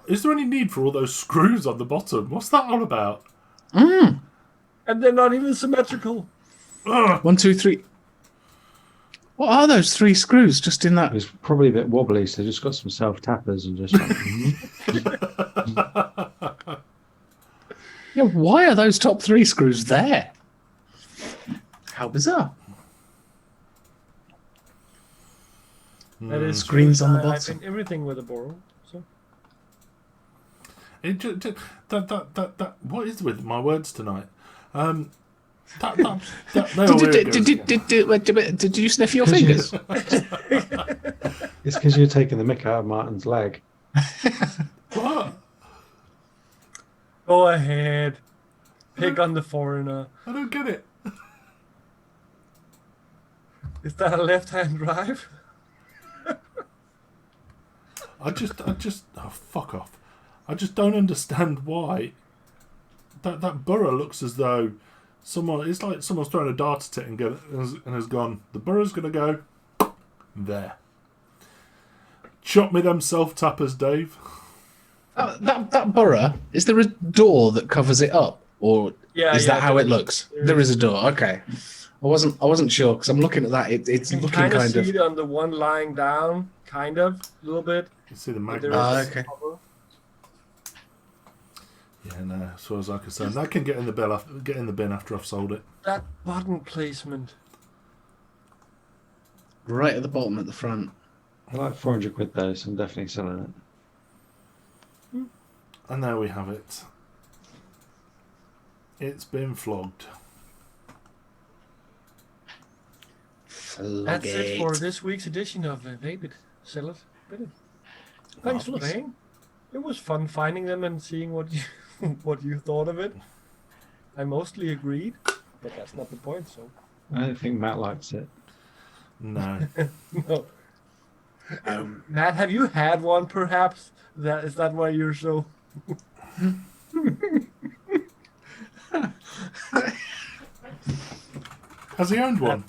Is there any need for all those screws on the bottom? What's that all about? And they're not even symmetrical. Ugh. 1, 2, 3. What are those 3 screws just in It that? was probably a bit wobbly, so they just got some self-tappers and just like, Yeah, why are those top 3 screws there? How bizarre. That is Screens on the I bottom. pin everything with a Borrow. So It that what is with my words tonight? No, Did you sniff your 'Cause you- fingers? it's because you're taking the mick out of Martin's leg. what? go ahead, pick on the foreigner. I don't get it. Is that a left-hand drive? I just oh fuck off. I just don't understand why that borough looks as though it's like someone's thrown a dart at it and has gone, the borough's gonna go there. Chop me them self tappers, Dave. That borough, is there a door that covers it up? Or Yeah, is yeah, that how there it looks? there There is. is a door. Okay. I wasn't sure because I'm looking at that. It's You can looking kind of kind see of. it on the one lying down, kind of, a little bit. You see the But magnet. there is Ah, a okay. cover. Yeah, no, as far as I'm concerned, that can get in the bin after I've sold it. That button placement. Right at the bottom at the front. I like 400 quid though, so I'm definitely selling it. And there we have it. It's been flogged. That's it for this week's edition of Vape It, Sell It, Bid It. Thanks for Marvellous. playing. It was fun finding them and seeing what you what you thought of it. I mostly agreed, but that's not the point. So I don't think Matt likes it. No. no. Matt, have you had one? Perhaps is that why you're so? Has he owned one?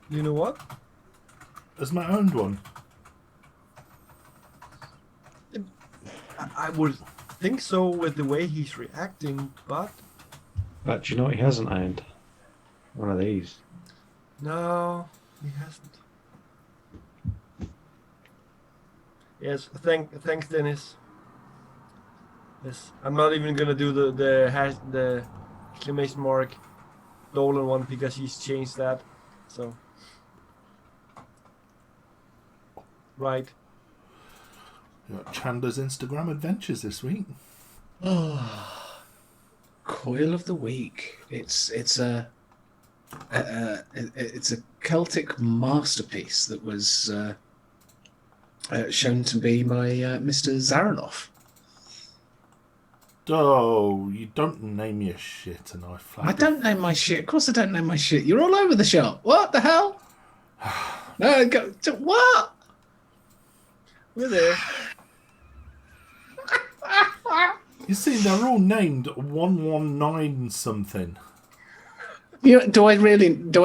You know what? Has Matt owned one? I would think so with the way he's reacting, but But do you know what he hasn't owned? One of these. no, he hasn't. Yes, thanks, Dennis. Yes, I'm not even gonna do the exclamation mark Dolan one because he's changed that. So right. You got Chandler's Instagram adventures this week. Coil of the week. It's a Celtic masterpiece that was shown to be by Mr. Zaranoff. Oh, you don't name your shit, and I flat. I don't name my shit. Of course, I don't name my shit. You're all over the shop. What the hell? No, what? We're there. You see, they're all named 119 something. Do I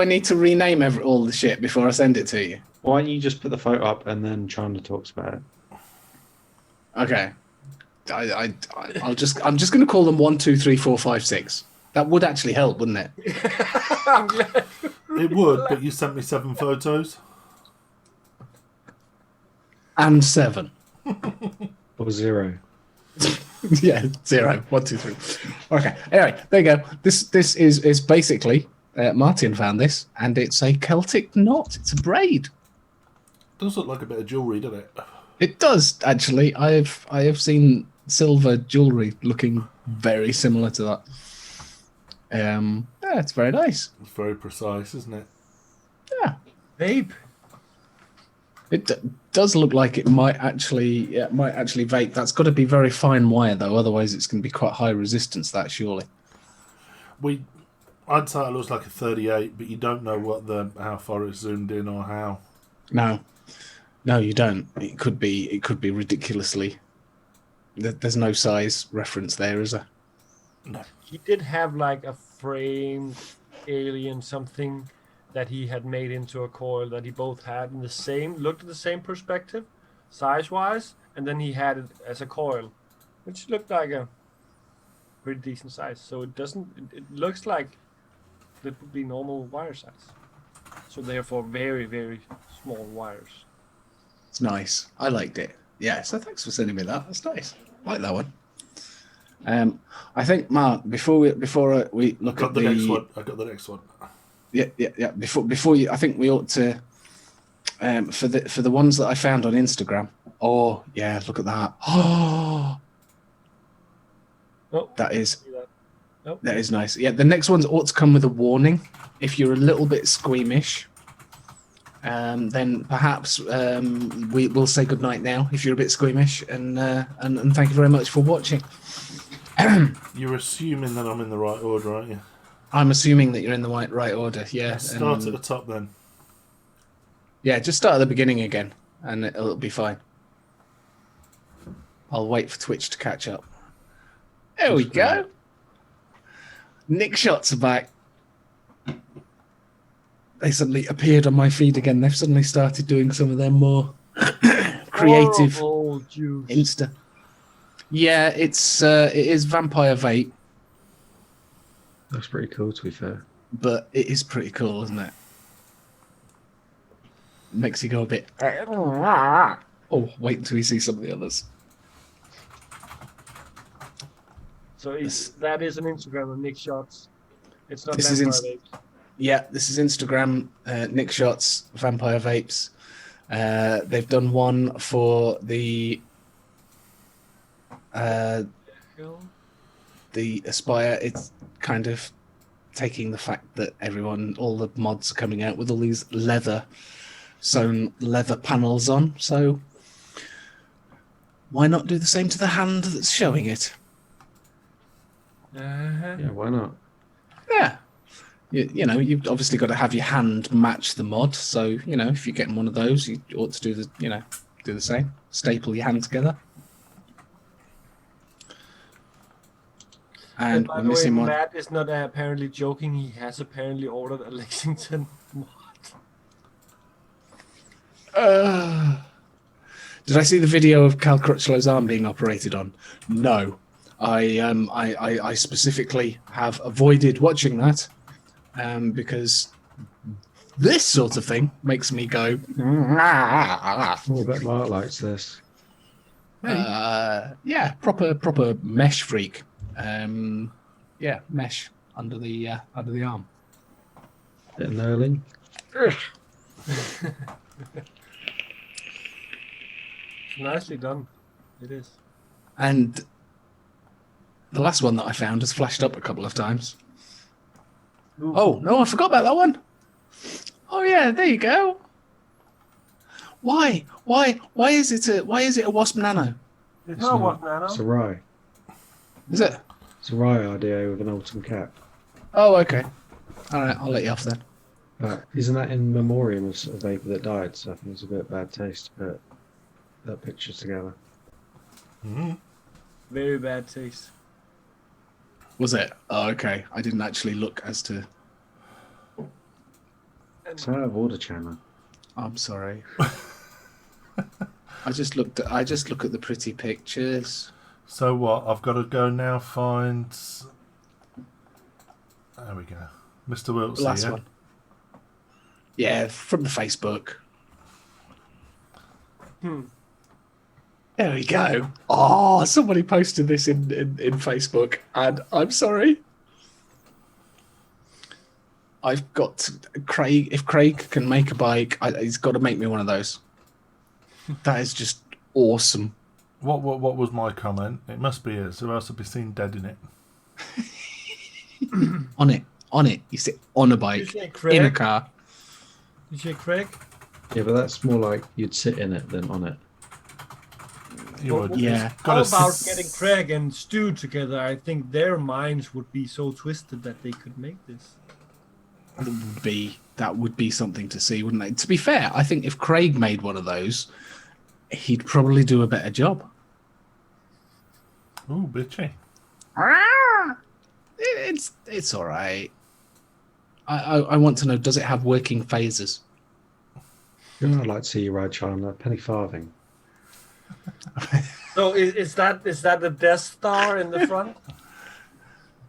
need to rename all the shit before I send it to you? Why don't you just put the photo up and then Chandler talks about it? Okay. I'm just going to call them 1, 2, 3, 4, 5, 6. That would actually help, wouldn't it? I'm glad. It would, but you sent me 7 photos. And 7. Or 0. Yeah, 0, 1, 2, 3. Okay. Anyway, there you go. This is basically Martin found this, and it's a Celtic knot. It's a braid. Does look like a bit of jewellery, doesn't it? It does actually. I have seen silver jewelry looking very similar to that. Yeah, it's very nice. It's very precise, isn't it? Yeah, Vape. it does look like it might actually vape. That's got to be very fine wire though, otherwise it's going to be quite high resistance. That surely. I'd say it looks like a 38, but you don't know how far it's zoomed in or how. No, you don't. It could be ridiculously. There's no size reference there, is there? No. He did have like a framed alien something that he had made into a coil that he both had in the same, looked at the same perspective, size-wise, and then he had it as a coil, which looked like a pretty decent size. So it looks like that would be normal wire size. So therefore very, very small wires. It's nice. I liked it. Yeah, so thanks for sending me that. That's nice. I like that one. I think, Mark, before we look Got at the next one. I got the next one. Yeah. Before you, I think we ought to, for the ones that I found on Instagram. Oh yeah, look at that. Oh, Oh, that is Nope. that is nice. Yeah, the next ones ought to come with a warning. If you're a little bit squeamish, then perhaps we will say goodnight now. If you're a bit squeamish, and thank you very much for watching. You're assuming that I'm in the right order, aren't you? I'm assuming that you're in the right order. Yeah. Start at the top then. Yeah, just start at the beginning again, and it'll be fine. I'll wait for Twitch to catch up. There we go. Nick shots are back. They suddenly appeared on my feed again. They've suddenly started doing some of their more creative juice. Insta. Yeah, it is Vampire Vape, That's pretty cool, to be fair. but it is pretty cool, isn't it? Makes you go a bit. Oh, wait until you see some of the others. So that is an Instagram of Nick Shots. It's not This is Vampire Vapes. Yeah, this is Instagram. Nick Shots, Vampire Vapes. They've done one for the Aspire. It's kind of taking the fact that all the mods are coming out with all these sewn leather panels on. So why not do the same to the hand that's showing it? Yeah, why not? Yeah. You know, you've obviously got to have your hand match the mod. So, you know, if you're getting one of those, you ought to do the same. Staple your hand together. And by we're the way, missing one. Matt is not apparently joking. He has apparently ordered a Lexington mod. Did I see the video of Cal Crutchlow's arm being operated on? No. I specifically have avoided watching that because this sort of thing makes me go. Oh, I bet Mark likes this. Yeah, proper mesh freak. Yeah, mesh under the arm. Bit of knurling. It's nicely done. It is. And the last one that I found has flashed up a couple of times. Ooh. Oh no, I forgot about that one. Oh yeah, there you go. Why is it a Wasp Nano? It's not what Nano. It's a rye. Is it? It's a rye RDA with an autumn cap. Oh, okay. All right, I'll let you off then. But isn't that in memoriam of a vapor that died? So I think it's a bit bad taste to put that picture together. Mm. Very bad taste. Was it? Oh, okay. I didn't actually look as to. It's out of order, Chandler. I'm sorry. I just look at the pretty pictures. So what? I've got to go now find. There we go, Mr. Wiltse. The last Yeah? one. Yeah, from the Facebook. There we go. Oh, somebody posted this in Facebook, and I'm sorry. I've got Craig. If Craig can make a bike, he's got to make me one of those. That is just awesome. What was my comment? It must be it, so else I'd be seen dead in it. On it. You sit on a bike You say Craig? in a car. You say Craig? Yeah, but that's more like you'd sit in it than on it. You would. Yeah. It's gotta How about s- getting Craig and Stu together? I think their minds would be so twisted that they could make this. That would be something to see, wouldn't it? To be fair, I think if Craig made one of those, he'd probably do a better job. Ooh, bitchy. It's all right. I want to know, does it have working phases? You know, I'd like to see you ride Chandler, penny farthing. So is that the Death Star in the front?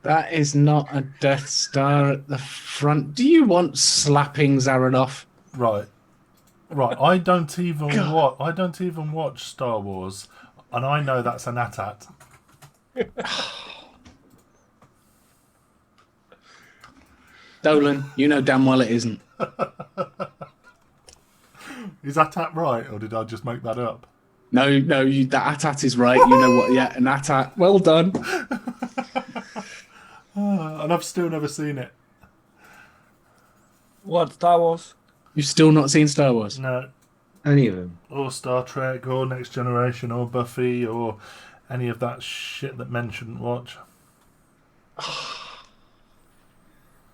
That is not a Death Star at the front. Do you want slapping Zaranov? Right. I don't even God. watch Star Wars, and I know that's an AT-AT. Dolan, you know damn well it isn't. Is AT-AT right, or did I just make that up? No, that AT-AT is right. You know what? Yeah, an AT-AT. Well done. And I've still never seen it. What, Star Wars? You've still not seen Star Wars? No. Any of them. Or Star Trek, or Next Generation, or Buffy, or any of that shit that men shouldn't watch.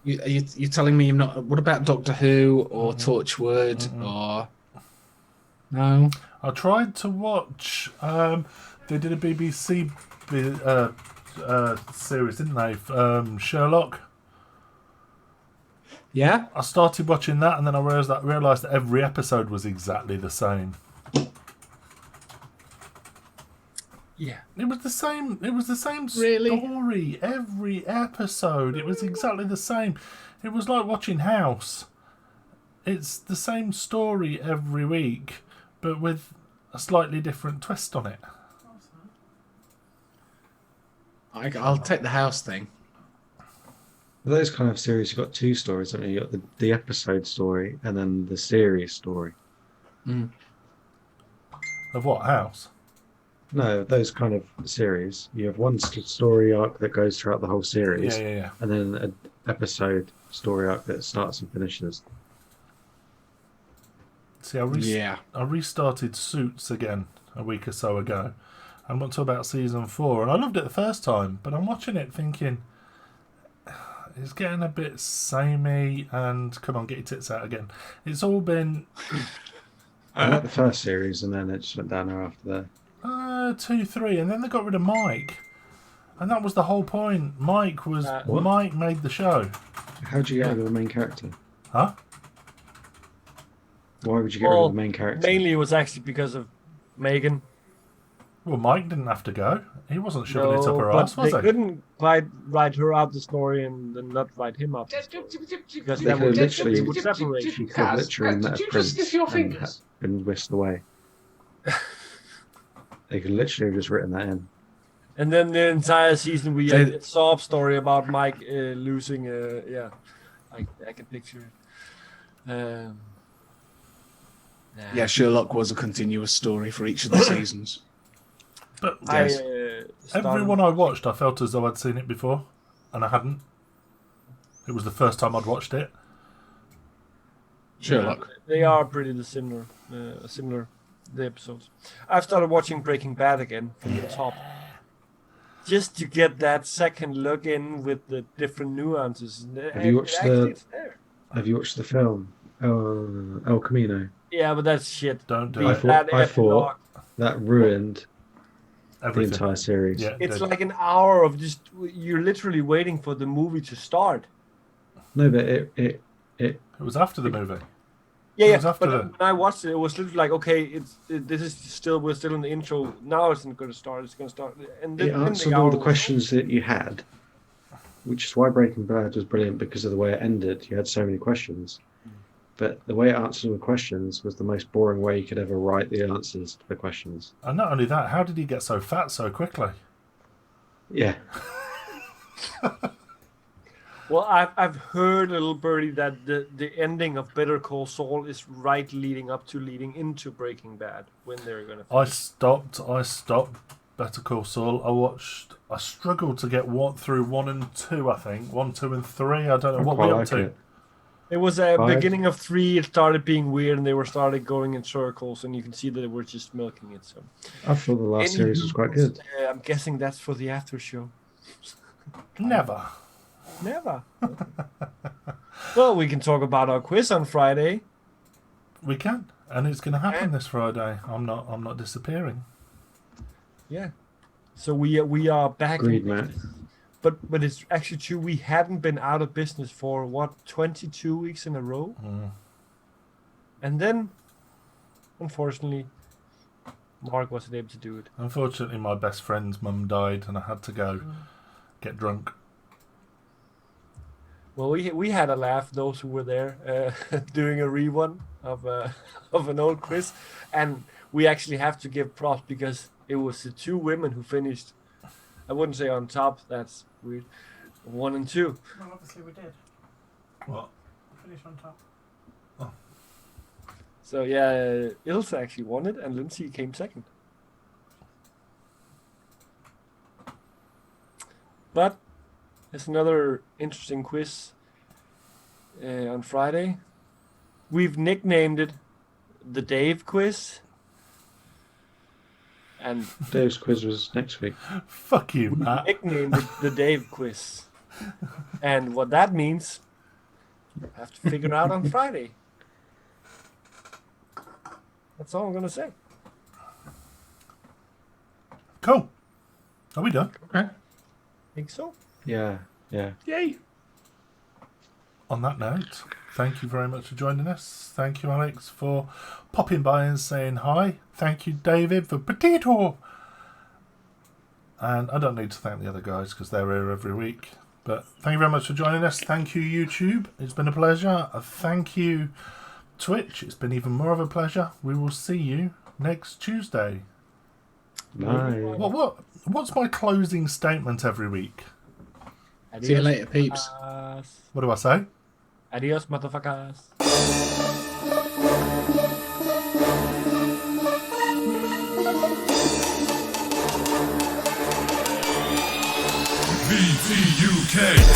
You're telling me you've not... What about Doctor Who or Torchwood or... No? I tried to watch. They did a BBC series, didn't they? Sherlock. Yeah? I started watching that, and then I realised that every episode was exactly the same. Yeah. It was the same. It was the same Really? story every episode. It was exactly the same. It was like watching House. It's the same story every week, but with a slightly different twist on it. I'll take the house thing. For those kind of series, you've got two stories, haven't you? You've got the episode story and then the series story. Of what House? No, those kind of series. You have one story arc that goes throughout the whole series, Yeah. and then episode story arc that starts and finishes. See, Yeah. I restarted Suits again a week or so ago. I'm up to about season 4, and I loved it the first time, but I'm watching it thinking it's getting a bit samey. And come on, get your tits out again. It's all been I like the first series, and then it just went down after that. 2, 3, and then they got rid of Mike, and that was the whole point. Mike What? made the show. How'd you get rid of the main character? Huh? Why would you get rid of the main character? Mainly it was actually because of Megan. Well, Mike didn't have to go. He wasn't shoving it up her ass, but was they he? couldn't quite write her out the story and then not write him out the story. Because They that could would literally- they would separate. She could Kaz, literally Kaz, met did a you prince just sniff your and fingers? been whisked away. They could literally have just written that in. And then the entire season we had a sob story about Mike losing. I can picture it. Yeah, Sherlock was a continuous story for each of the seasons. But Yes. everyone I watched, I felt as though I'd seen it before, and I hadn't. It was the first time I'd watched it. Sherlock. They are pretty similar. The episodes. I've started watching Breaking Bad again from the top, just to get that second look in with the different nuances. Have you watched Have you watched the film El Camino? Yeah, but that's shit. Don't do Beat it. that I epilogue. thought that ruined the Everything. entire series. Yeah, It's did. like an hour of just you're literally waiting for the movie to start. No, but it It was after the movie. Yeah, It yeah. was after But the- when I watched it, it was literally like, okay, we're still in the intro. Now it's going to start. It's going to start, and then answered all the questions that you had, which is why Breaking Bad was brilliant because of the way it ended. You had so many questions, but the way it answered all the questions was the most boring way you could ever write the answers to the questions. And not only that, how did he get so fat so quickly? Yeah, Well, I've heard, little birdie, that the ending of Better Call Saul is right leading into Breaking Bad when they're going to. I stopped Better Call Saul. I struggled to get through 1 and 2, I think. 1, 2 and 3. I don't know I what quite we up like to. it. It was a 5. beginning of 3. It started being weird, and they started going in circles, and you can see that they were just milking it. So I thought the last series was quite good. I'm guessing that's for the after show. Never. Never. Well, we can talk about our quiz on Friday. We can. And it's going to happen this Friday. I'm not disappearing. Yeah. So we are back. Agreed, in Matt. business. But it's actually true. We hadn't been out of business for 22 weeks in a row, and then, unfortunately, Mark wasn't able to do it. Unfortunately, my best friend's mum died and I had to go get drunk. Well, we had a laugh, those who were there, doing a rerun of an old quiz, and we actually have to give props because it was the 2 women who finished. I wouldn't say on top. That's weird. 1 and 2. Well, obviously we did. What? Finish on top. So yeah, Ilse actually won it, and Lindsay came second. But there's another interesting quiz on Friday. We've nicknamed it the Dave Quiz. And Dave's quiz was next week. Fuck you, Matt. nicknamed it the Dave Quiz. And what that means, you have to figure out on Friday. That's all I'm going to say. Cool. Are we done? Okay. Think so? Yeah. Yay. On that note, thank you very much for joining us. Thank you, Alex, for popping by and saying hi. Thank you, David, for potato. And I don't need to thank the other guys because they're here every week. But thank you very much for joining us. Thank you, YouTube. It's been a pleasure. Thank you, Twitch. It's been even more of a pleasure. We will see you next Tuesday. Bye. What's my closing statement every week? See you later, peeps. What do I say? Adios, motherfuckers. VTUK.